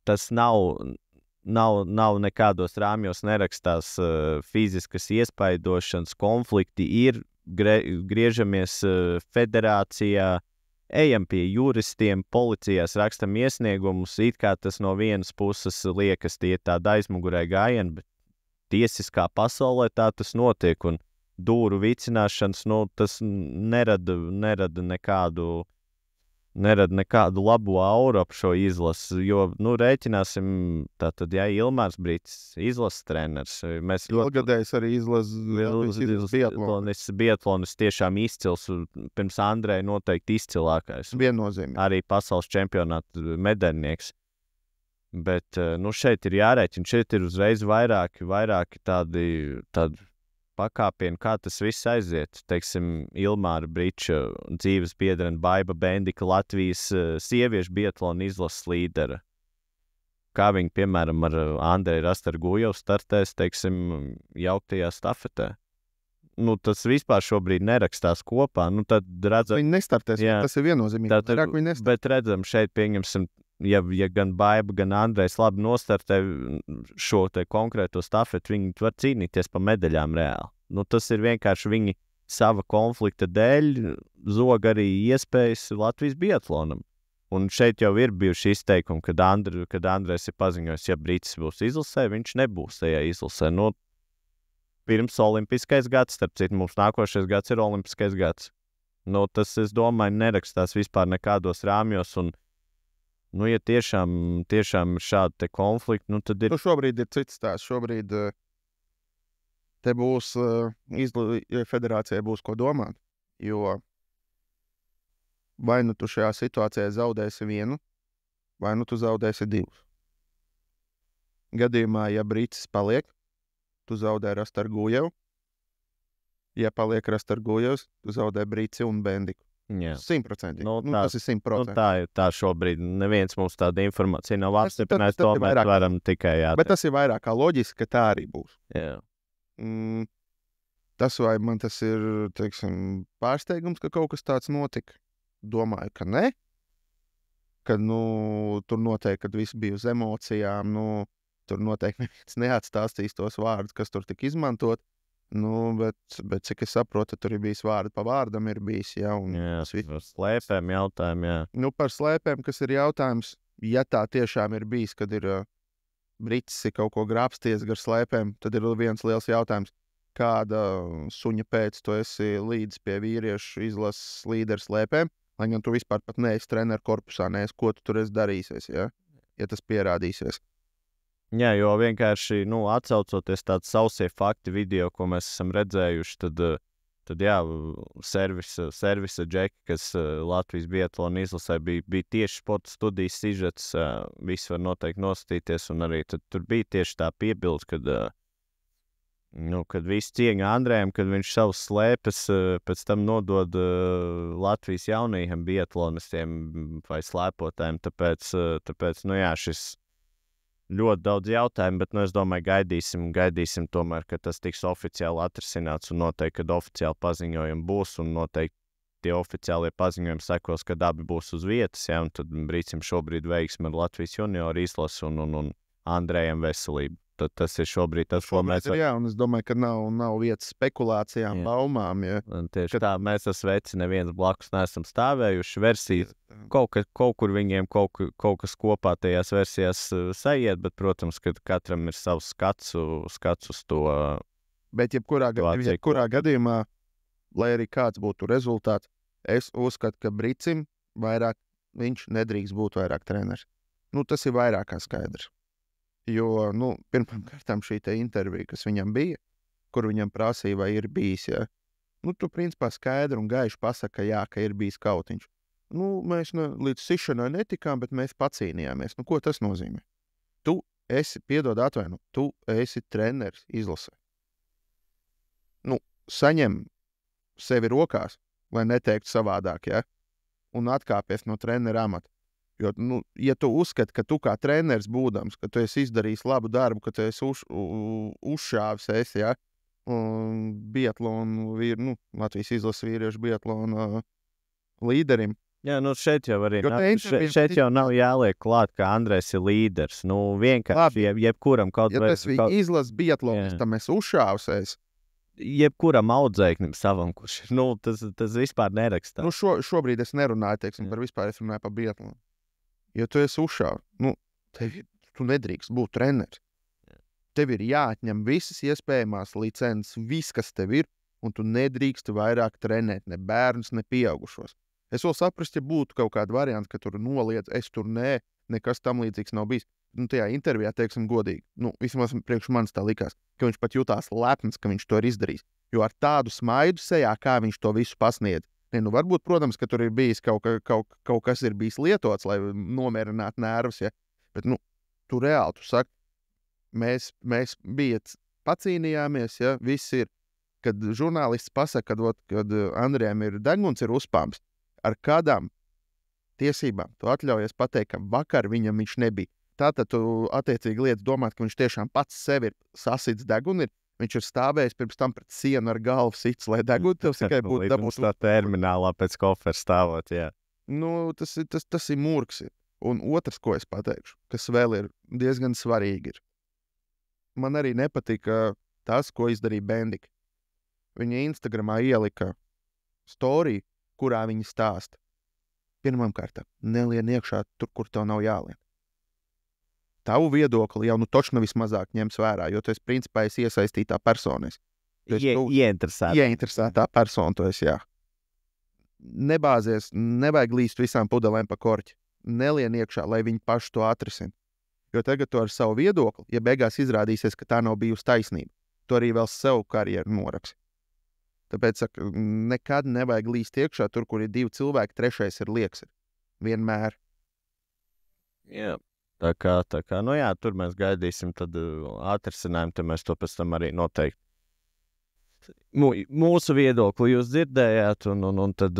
tas nav nekādos rāmjos nerakstās fiziskas iespaidošanas, konflikti ir, griežamies federācijā, ejam pie juristiem, policijās rakstam iesniegumus, it kā tas no vienas puses liekas tie tāda aizmugurē gājieni, bet tiesiskā pasaulē tā tas notiek, un dūru vicināšanas, tas nerada nekādu labu auru ap šo izlasi, jo, rēķināsim, tātad, ja Ilmārs Brits, izlases treneris, mēs ilgadējs arī izlases biatlonis tiešām izcils, pirms Andreja noteikti izcilākais. Viennozīmīgi. Arī pasaules čempionāta medaļnieks. Bet, šeit ir jārēķina, šeit ir uzreiz vairāki tādi pakāpieni, kā tas viss aiziet. Teiksim, Ilmāra Briča dzīves biedrene Baiba Bendika, Latvijas sieviešu biatlona izlases līdera. Kā viņi, piemēram, ar Andreju Rastargujevu startēs, teiksim, jauktajā stafetē. Tas vispār šobrīd nerakstās kopā. Tad redzam, viņi nestartēs, tas ir viennozīmīgi. Bet redzam, šeit pieņemsim, ja gan Baiba, gan Andrejs labi nostartē šo te konkrēto stafeti, viņi var cīnīties pa medaļām reāli. Tas ir vienkārši viņi sava konflikta dēļ zog arī iespējas Latvijas biatlonam. Un šeit jau ir bijuši izteikumi, kad Andrejs ir paziņojis, ja Brits būs izlasē, viņš nebūs tajā izlasē. Pirms olimpiskais gads, starp citu, mums nākošais gads ir olimpiskais gads. Tas, es domāju, nerakstās vispār nekādos rāmjos, un ja tiešām šādi te konflikti, tad ir... Šobrīd ir cits stāsts. Šobrīd te būs, federācijai būs ko domāt, jo vai tu šajā situācijā zaudēsi vienu, vai tu zaudēsi divus. Gadījumā, ja Brits paliek, tu zaudē Rastargujevu. Ja paliek Rastargujevs, tu zaudē Brits un Bendiku. 100%. Tas ir 100%. Tā šobrīd neviens mums tāda informācija nav apstiprinājis, to mēs varam tikai jāteikt. Bet tas ir vairāk kā loģiski, ka tā arī būs. Jā. Tas vai man tas ir, teiksim, pārsteigums, ka kaut kas tāds notika? Domāju, ka ne. Kad, tur noteikti, kad viss bija uz emocijām, tur noteikti neviens neatstāstīs tos vārdus, kas tur tik izmantot. Nu, bet cik es saprotu, tur ir bijis vārdi pa vārdam ir bijis, jā. Un par slēpēm jautājumu, jā. Nu, par slēpēm, kas ir jautājums, ja tā tiešām ir bijis, kad ir Brits kaut ko grābsties gar slēpēm, tad ir viens liels jautājums. Kāda suņa pēc tu esi līdz pie vīriešu izlases līderu slēpēm, lai gan tu vispār pat neesi treneru korpusā, neesi, ko tu tur esi darīsies, ja tas pierādīsies. Jā, jo vienkārši, atcaucoties tāds sausie fakti video, ko mēs esam redzējuši, tad jā, servisa džeki, kas Latvijas biatlona izlasē bija tieši sporta studijas sižets, viss var noteikti nostīties, un arī tur bija tieši tā piebilde, kad viss cieņa Andrejam, kad viņš savus slēpes pēc tam nodod Latvijas jaunajiem biatlonistiem vai slēpotājiem, tāpēc jā, šis ļoti daudz jautājumu, bet es domāju, gaidīsim tomēr, ka tas tiks oficiāli atrisināts un noteikti, kad oficiāli paziņojumi būs un noteikti tie oficiālie paziņojumi sekos, kad abi būs uz vietas, ja, un tad Brīcim šobrīd veiksmi ar Latvijas junioru izlasi un Andrejam veselību. Tad tas ir šobrīd tas, ko mēs... Jā, un es domāju, ka nav vietas spekulācijām, baumām, ja. Tieši tā, mēs ar Sveci neviens blakus neesam stāvējuši versijas. Kaut kur viņiem kaut kas kopā tajās versijās sajiet, bet, protams, ka katram ir savs skats uz to. Bet jebkurā gadījumā, lai arī kāds būtu rezultāts, es uzskatu, ka Bricim viņš nedrīkst būt vairāk treneris. Tas ir vairāk kā skaidrs. Jo, pirmkārtām šī te intervija, kas viņam bija, kur viņam prasīja, vai ir bijis, ja. Tu principā skaidri un gaiši pasaka, jā, ka ir bijis kautiņš. Mēs līdz sišanai netikām, bet mēs pacīnījāmies. Ko tas nozīmē? Tu esi treneris izlasē. Saņem sevi rokās, lai neteiktu savādāk, ja, un atkāpies no trenera amata. Jo, ja tu uzskati, ka tu kā treneris būdams, ka tu esi izdarījis labu darbu, ka tu esi uzšāvis, ja, biatlonu, Latvijas izlases vīriešu biatlonu līderim. Jā, šeit jau arī šeit jau nav jāliek klāt, ka Andrejs ir līderis. Vienkārši jebkuram kaut vai... Ja tas bija izlases biatlonistam, es uzšāvis. Jebkuram audzēknim savam, kurš tas vispār nerakstā. Šobrīd es nerunāju, teiksim, par vispār, es runāju par biatlonu. Ja tu esi uzšāvis, tu nedrīkst būt treneris. Tev ir jāatņem visas iespējamās licences, viss, kas tev ir, un tu nedrīkst vairāk trenēt ne bērnus, ne pieaugušos. Es vēl saprastu, ja būtu kaut kāda varianta, ka tur noliedz, es tur nekas tam līdzīgs nav bijis. Tajā intervijā, teiksim, godīgi, vismaz priekš manis tā likās, ka viņš pat jutās lepns, ka viņš to ir izdarījis. Jo ar tādu smaidu sejā, kā viņš to visu pasniedz. Varbūt, protams, ka tur ir bijis kaut kas ir bijis lietots, lai nomierinātu nervus, ja? Bet, tu reāli, tu saki, mēs pacīnījāmies, ja? Viss ir, kad žurnālists pasaka, kad Andrejam ir deguns ir uzpāms, ar kādām tiesībām tu atļaujies pateikt, ka vakar viņš nebija. Tātad tu attiecīgi lietas domāt, ka viņš tiešām pats sevi ir sasits deguni, viņš ir stāvējis pirms tam pret sienu ar galvu sits, lai degūtu, tev tikai būtu dabūt. Tā terminālā pēc kofera stāvot, jā. Tas ir murgs. Un otrs, ko es pateikšu, kas vēl ir diezgan svarīgi ir. Man arī nepatika tas, ko izdarīja Bendika. Viņa Instagramā ielika storiju, kurā viņa stāsta. Pirmkārt, nelien iekšā tur, kur tev nav jālien. Tavu viedokli jau točno vismazāk ņems vērā, jo tu esi principā iesaistītā persona. Ieinteresētā persona tu esi, jā. Nebāzies, nevajag līst visām pudelēm pa korķi. Nelien iekšā, lai viņi paši to atrisina. Jo tagad tu ar savu viedokli, ja beigās izrādīsies, ka tā nav bijusi taisnība, tu arī vēl sev karjeru noraksi. Tāpēc, saka, nekad nevajag līst iekšā tur, kur ir divi cilvēki, trešais ir lieks. Vienmēr. Jā. Tā kā, jā, tur mēs gaidīsim tad atrisinājumu, tad mēs to pēc tam arī noteikti. Mūsu viedokli jūs dzirdējāt, un tad,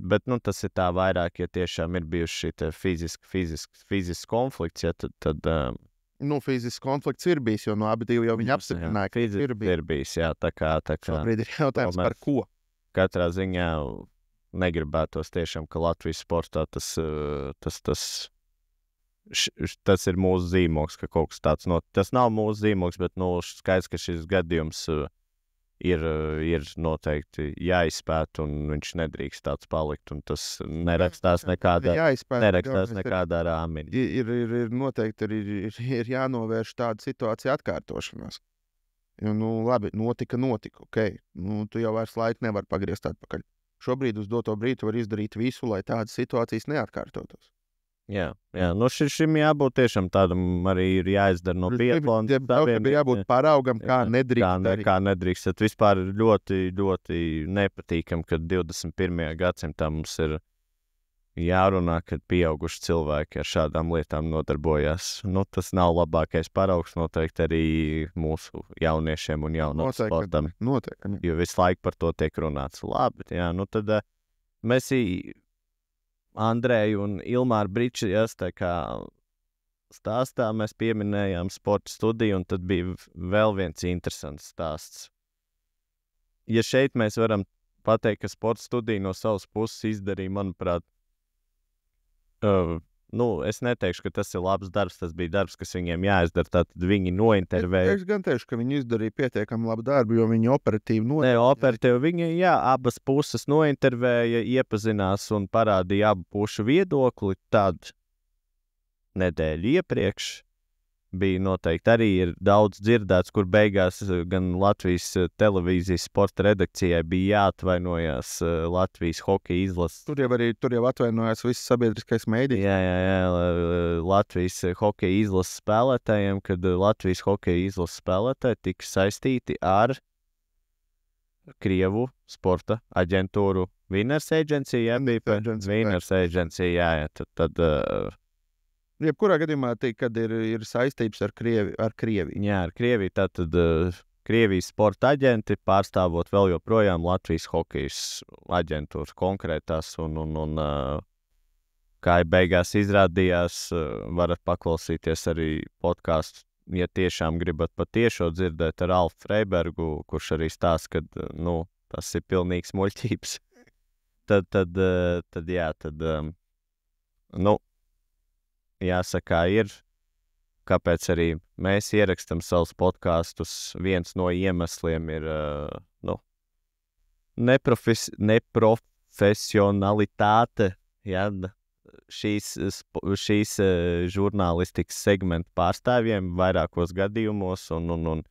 bet, tas ir tā vairāk, ja tiešām ir bijuši šī fizisks konflikts, ja tad... Fizisks konflikts ir bijis, jo no abi divi jau viņi apstiprināja, ka ir bijis, jā, tā kā... Šobrīd ir jautājums par ko? Katrā ziņā negribētos tiešām, ka Latvijas sportā tas tas ir mūsu zīmogs, ka kaut kas tāds tas nav mūsu zīmogs, bet skaidrs, ka šis gadījums ir noteikti jāizpēt, un viņš nedrīkst tāds palikt, un tas nerakstās nekādā rāmiņā. Ir noteikti ir jānovērš tāda situācija atkārtošanās. Jo, labi, notika, ok. Tu jau vairs laiku nevar pagriezt atpakaļ. Šobrīd uz doto brīdi var izdarīt visu, lai tādas situācijas neatkārtotos. Jā, šim jābūt tiešām tādam arī ir jāizdara no biatlona. Ir jābūt paraugam, kā nedrīkst. Kā nedrīkst. Tad vispār ļoti, ļoti nepatīkam, ka 21. gadsimtā mums ir jārunā, kad pieauguši cilvēki ar šādām lietām nodarbojās. Tas nav labākais paraugs noteikti arī mūsu jauniešiem un jaunam sportam. Noteikti. Jo visu laiku par to tiek runāts. Labi, tad mēs Andreju un Ilmāru Bričijas tā kā stāstā mēs pieminējām sporta studiju, un tad bija vēl viens interesants stāsts. Ja šeit mēs varam pateikt, ka sporta studija no savas puses izdarīja, manuprāt, es neteikšu, ka tas ir labs darbs, tas bija darbs, kas viņiem jāizdara, tad viņi nointervēja. Es gan teikšu, ka viņi izdarīja pietiekami labu darbu, jo viņi operatīvi operatīvi viņi, abas puses nointervēja, iepazinās un parādīja abu pušu viedokli, tad nedēļu iepriekš bija noteikti arī ir daudz dzirdēts, kur beigās gan Latvijas televīzijas sporta redakcijai bija jāatvainojas Latvijas hokeja izlases. Tur jau atvainojās viss sabiedriskais mēdījis. Jā, Latvijas hokeja izlases spēlētājiem, kad Latvijas hokeja izlases spēlētāji tika saistīti ar Krievu sporta aģentūru Winners Agency, Winners Agency, tad jebkurā gadījumā, kad ir saistības ar Krieviju. Jā, ar Krieviju. Tātad Krievijas sporta aģenti pārstāvot vēl joprojām Latvijas hokejas aģentūras konkrētās. Un kā beigās izrādījās, varat paklausīties arī podcastu, ja tiešām gribat patiešo dzirdēt ar Alfu Freibergu, kurš arī stāsta, ka tas ir pilnīgs muļķības. Tad jāsaka, ir, kāpēc arī mēs ierakstam savus podkastus. Viens no iemesliem ir neprofesionalitāte, šīs žurnālistikas segmentu pārstāvjiem vairākos gadījumos, un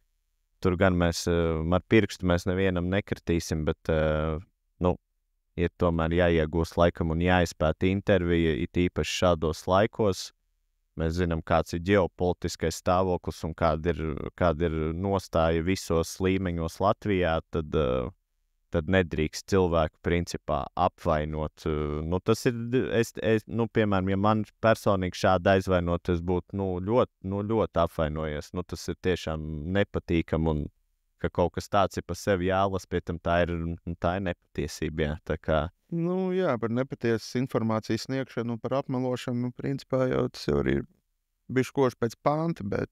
tur gan mēs ar pirkstu mēs nevienam nekritīsim, bet ir tomēr jāiegūst laikam un jāizpēta intervija, it īpaši šādos laikos. Mēs zinām, kāds ir ģeopolitiskais stāvoklis un kāda ir nostāja visos līmeņos Latvijā, tad nedrīkst cilvēku principā apvainot. Tas ir, piemēram, ja man personīgi šādi aizvainot, es būtu ļoti apvainojies. Tas ir tiešām nepatīkam un ka kaut kas tāds ir pa sevi jālas, pie tam tā ir nepatiesība. Jā, tā kā. Par nepatiesas informācijas sniegšanu un par apmelošanu, principā jau tas jau ir bijis koši pēc panta, bet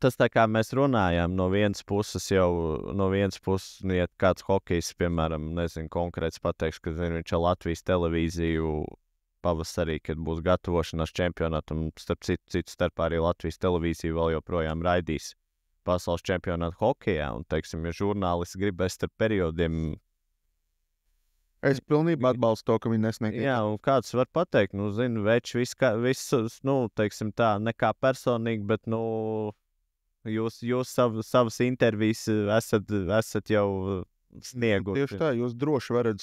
tas tā kā mēs runājām no vienas puses, ja kāds hokejs, piemēram, nezinu, konkrēts pateiks, ka viņš ar Latvijas televīziju pavasarī, kad būs gatavošanās čempionātam, citu starpā arī Latvijas televīzija vēl joprojām raidīs pasaules čempionātu hokejā, un, teiksim, ja žurnālisti gribēs starp periodiem. Es pilnībā atbalstu to, ka viņi nesniedz. Jā, un kāds var pateikt, veči, viss, teiksim tā, nekā personīgi, bet, jūs savas intervijas esat jau snieguši. Tieši tā, jūs droši varat,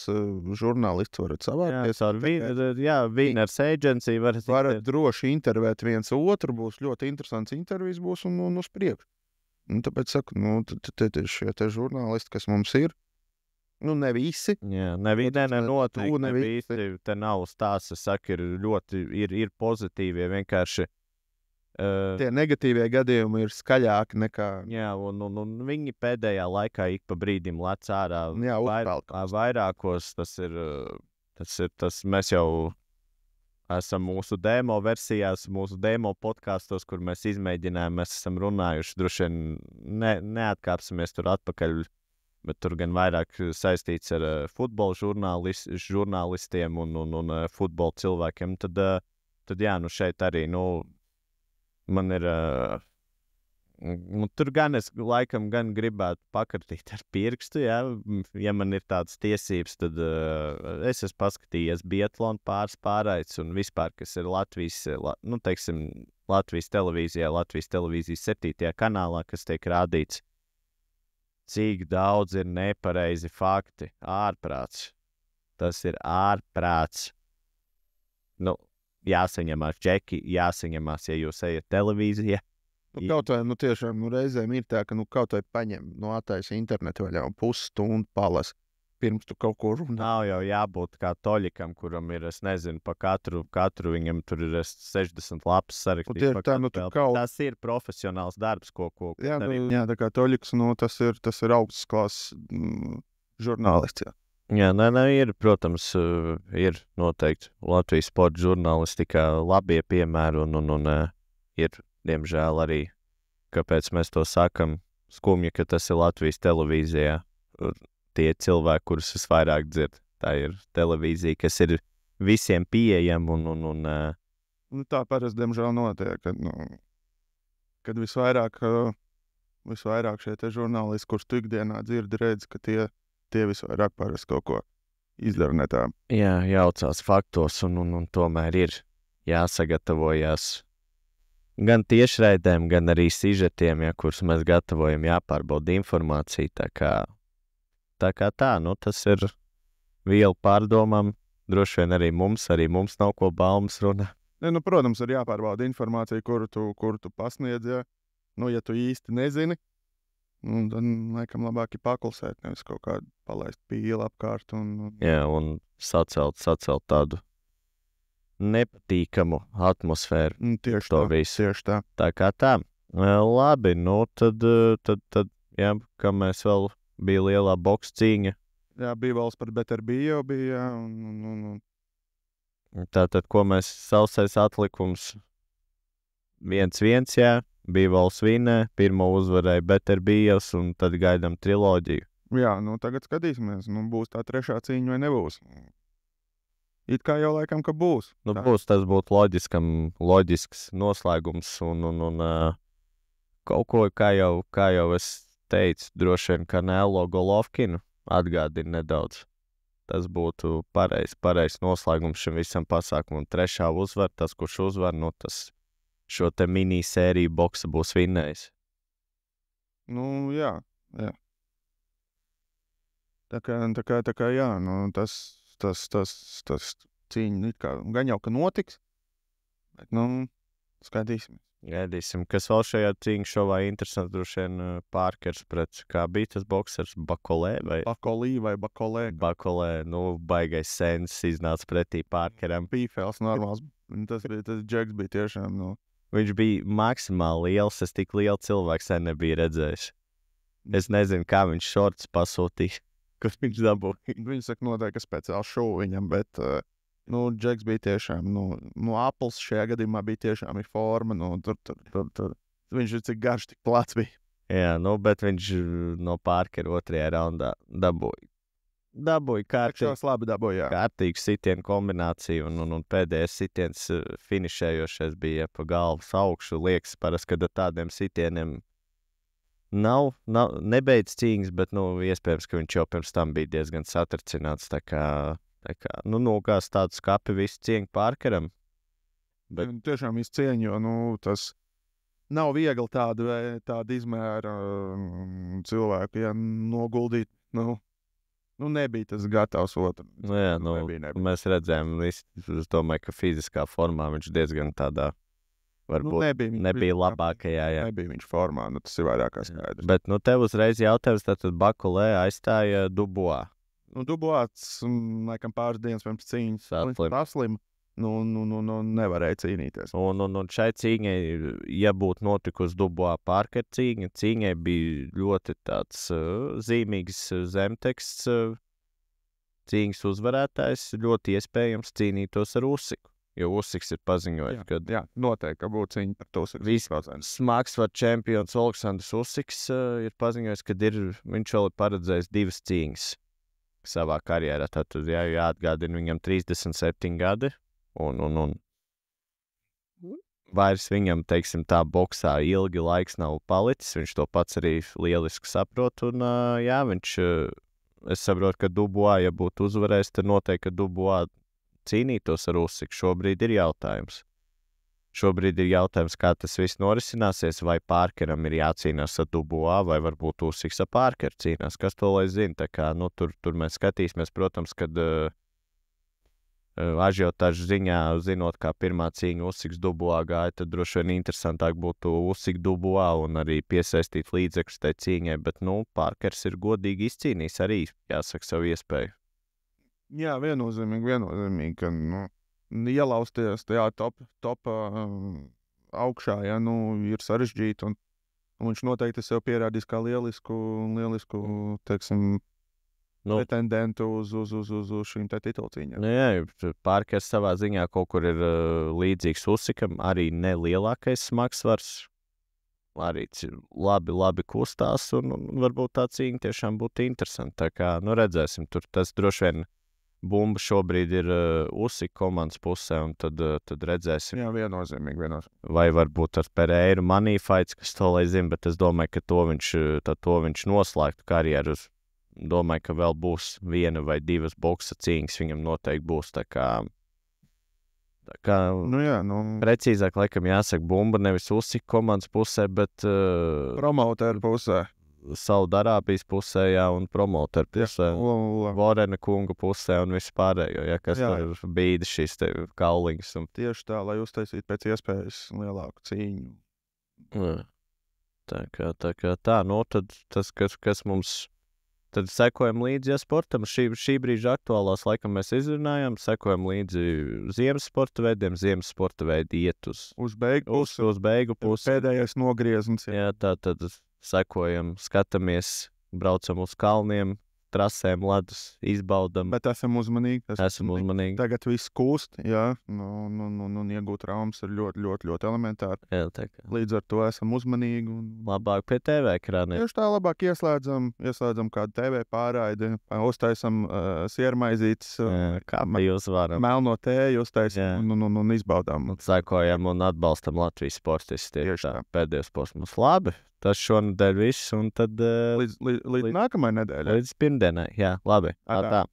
žurnālisti varat savārties. Winners Agency varat droši intervēt viens otru, būs ļoti interesants intervijas būs un uz priekšu. Tāpēc saku, šie te žurnālisti, kas mums ir, ne visi. Jā, ne visi. Te nav stāsts, es saku, ir pozitīvie, vienkārši. Tie negatīvie gadījumi ir skaļāki nekā. Jā, un viņi pēdējā laikā ik pa brīdim lec ārā. Jā, vairākos tas mēs jau esam mūsu demo versijās, mūsu demo podkastos, kur mēs izmēģinājām, mēs esam runājuši, droši vien neatkāpsimies tur atpakaļ, bet tur gan vairāk saistīts ar futbola žurnālistiem un futbola cilvēkiem. Tad tad jā, šeit arī, man ir, tur gan es laikam gan gribētu pakartīt ar pirkstu, jā, ja man ir tādas tiesības, tad es esmu paskatījies biatlonu pārraides un vispār, kas ir Latvijas, teiksim, Latvijas televīzijas 7. kanālā, kas tiek rādīts, cik daudz ir nepareizi fakti, ārprāts. Tas ir ārprāts. Jāsaņemās džeki, jāsaņemās, ja jūs ejat televīzijā. Kaut vai, tiešām, reizēm ir tā, ka, kaut vai paņem, attaisa internetu vaļā un pusstundu palas, pirms tu kaut ko runā. Nav jau jābūt kā Toļikam, kuram ir, es nezinu, pa katru viņam tur ir 60 lapas sarakstīt. Tas ir profesionāls darbs, ko jā, tā kā Toļiks, tas ir augsts klases žurnālists, jā. Jā, ir, protams, ir noteikti Latvijas sporta žurnālistikā labie piemēri un ir, diemžēl, arī, kāpēc mēs to sakam, skumji, ka tas ir Latvijas televīzijā. Tie cilvēki, kurus es vairāk dzirdu, tā ir televīzija, kas ir visiem pieejama un tā parasti, diemžēl, notiek, kad visvairāk šie te žurnālisti, kurus tu ikdienā dzirdi, redz, ka tie visvairāk parasti kaut ko izdara ne tā. Jā, jaucās faktos un tomēr ir jāsagatavojas gan tiešraidēm, gan arī sižetiem, kurus mēs gatavojam, jāpārbauda informācija, tā kā tas ir viela pārdomām, droši vien arī mums nav ko baumas runāt. Protams, ir jāpārbauda informācija, kuru tu pasniedz, ja tu īsti nezini, tad, laikam, labāk ir paklusēt, nevis kaut kādu palaist pīli apkārt. Jā, un sacelt tādu nepatīkamu atmosfēru. Tieši tā. Tā kā tā. Labi, tad, jā, kā mēs vēl bija lielā boks cīņa. Jā, bija valsts par Beterbiju jau bija, jā. Tātad, ko mēs sausais atlikums 1-1, jā, bija valsts vinē, pirmo uzvarēja Beterbijas un tad gaidām triloģiju. Jā, tagad skatīsimies, būs tā trešā cīņa vai nebūs. It kā jau laikam, ka būs. Būs, tas būtu loģisks noslēgums un kaut ko, kā jau es teicu, droši vien Canelo Golovkinu atgādina nedaudz. Tas būtu pareizs noslēgums šim visam pasākumam. Trešā uzvar, tas, kurš uzvar, tas šo te minisēriju boksa būs vinnējis. Jā. Tā kā jā, tas cīņa it kā gan jau, ka notiks, bet, skatīsimies. Gaidīsim, kas vēl šajā cīņu šovā interesants, droši vien Parkers pret, kā bija tas boksers, Bakolē vai? Bakolē. Bakolē, baigais sens iznāca pretī Parkeram. Pīfēls normāls, tas džeks bija tiešām, Viņš bija maksimāli liels, es tik lielu cilvēku sen nebiju redzējis. Es nezinu, kā viņš šorts pasūtīja, kur viņš dabūja. Viņš saka, noteikti speciāli šovu viņam, bet... džeks bija tiešām, Apples šajā gadījumā bija tiešām ir forma, tur viņš ir cik garš, tik plats bija. Jā, bet viņš no Parkera otrajā raundā dabūja kārtīgu sitienu kombināciju un pēdējais sitiens finišējošais bija pa galvas augšu. Liekas, parasti, kad ar tādiem sitieniem nebeidz cīņas, bet, iespējams, ka viņš jau pirms tam bija diezgan satricināts, tā kā nogās tādu skapi visu cieņu Parkeram. Bet... Tiešām visu cieņu, jo, tas nav viegli tādu izmēra cilvēku, ja noguldīt, nebija tas gatavs otru. Jā, nebija. Mēs redzējām, es domāju, ka fiziskā formā viņš diezgan tādā, varbūt nebija labākajā, jā. Nebija viņš formā, tas ir vairāk kā skaidrs. Bet, tev uzreiz jautājums, tātad Bakolē aizstāja Dubois. Dubois, laikam pāris dienas pirms cīņas saslim, nevarēja cīnīties. Un šai cīņai, ja būtu notikusi Dubois Parker cīņai bija ļoti tāds zīmīgs zemteksts. Cīņas uzvarētājs ļoti iespējams cīnītos ar Usiku, jo Usiks ir paziņojis, ka... Jā, noteikti, ka būtu cīņa par to. Smagsvaru čempions Aleksandrs Usiks ir paziņojis, ka viņš vēl ir paredzējis 2 cīņas savā karjerā. Tātad jāatgādina viņam 37 gadi un vairs viņam, teiksim, tā boksā ilgi laiks nav palicis. Viņš to pats arī lieliski saprot. Un, jā, es saprotu, ka Dubois, ja būtu uzvarējis, tad noteikti, ka Dubois cīnītos ar Usyku. Šobrīd ir jautājums. Kā tas viss norisināsies, vai Parkeram ir jācīnās ar Dubois, vai varbūt Usyks ar Parkeru cīnās. Kas to lai zina? Tā kā, tur mēs skatīsimies, protams, kad ažiotāžu ziņā, zinot, kā pirmā cīņa Usyks Dubois gāja, tad droši vien interesantāk būtu Usyk Dubois un arī piesaistīt līdzekļus tai cīņai, bet, Parkers ir godīgi izcīnījis arī, jāsaka, savu iespēju. Jā, viennozīmīgi, ka, ielausties tajā top augšā, ja, ir sarežģīti, un viņš noteikti sev pierādīs kā lielisku, teiksim, pretendentu uz šīm te titulcīņām. Jā, Parkers savā ziņā kaut kur ir līdzīgs Usykam, arī nelielākais smagsvars, arī labi kustās, un varbūt tā cīņa tiešām būtu interesanta. Tā kā, redzēsim, tur tas droši vien bumba šobrīd ir Usyk komandas pusē, un tad redzēsim. Jā, viennozīmīgi. Vai varbūt ar Pereiru money fights, kas to lai zina, bet es domāju, ka to viņš noslēgtu karjeru. Domāju, ka vēl būs viena vai divas boksa cīņas, viņam noteikti būs. Tā kā precīzāk, laikam jāsaka bumba nevis Usyk komandas pusē, bet promoteru pusē. Saudarābijas pusē, jā, un promoteru pusē. Vorena kunga pusē un vispārējo, ja, kas tur bīda šīs te kauliņas. Tieši tā, lai uztaisītu pēc iespējas lielāku cīņu. Jā. Tā kā tā, tad tas, kas mums... Tad sekojam līdzi, sportam. Šī brīža aktuālās laikam mēs izrunājam, sekojam līdzi ziemas sporta veidiem. Ziemas sporta veidi iet uz beigu pusi. Pēdējais nogriezums. Jā, tad sekojam, skatāmies, braucam uz kalniem, trasēm, ledus, izbaudam. Bet esam uzmanīgi. Tagad viss kūst, jā, iegūt traumas ir ļoti elementāri. Jā, tā kā. Līdz ar to esam uzmanīgi. Labāk pie TV ekrāniem. Tieši tā, labāk ieslēdzam kādu TV pārraidi, uztaisam siermaizītes, kā jūs varam. Melno tēju uztaisam un izbaudām. Sekojam un atbalstam Latvijas sportistus. Tieši tā. Pēdējos posmus. Labi. Tas šonadēļ viss, un tad... Līdz nākamajai nedēļai. Līdz pirmdienai, jā, labi. Tā.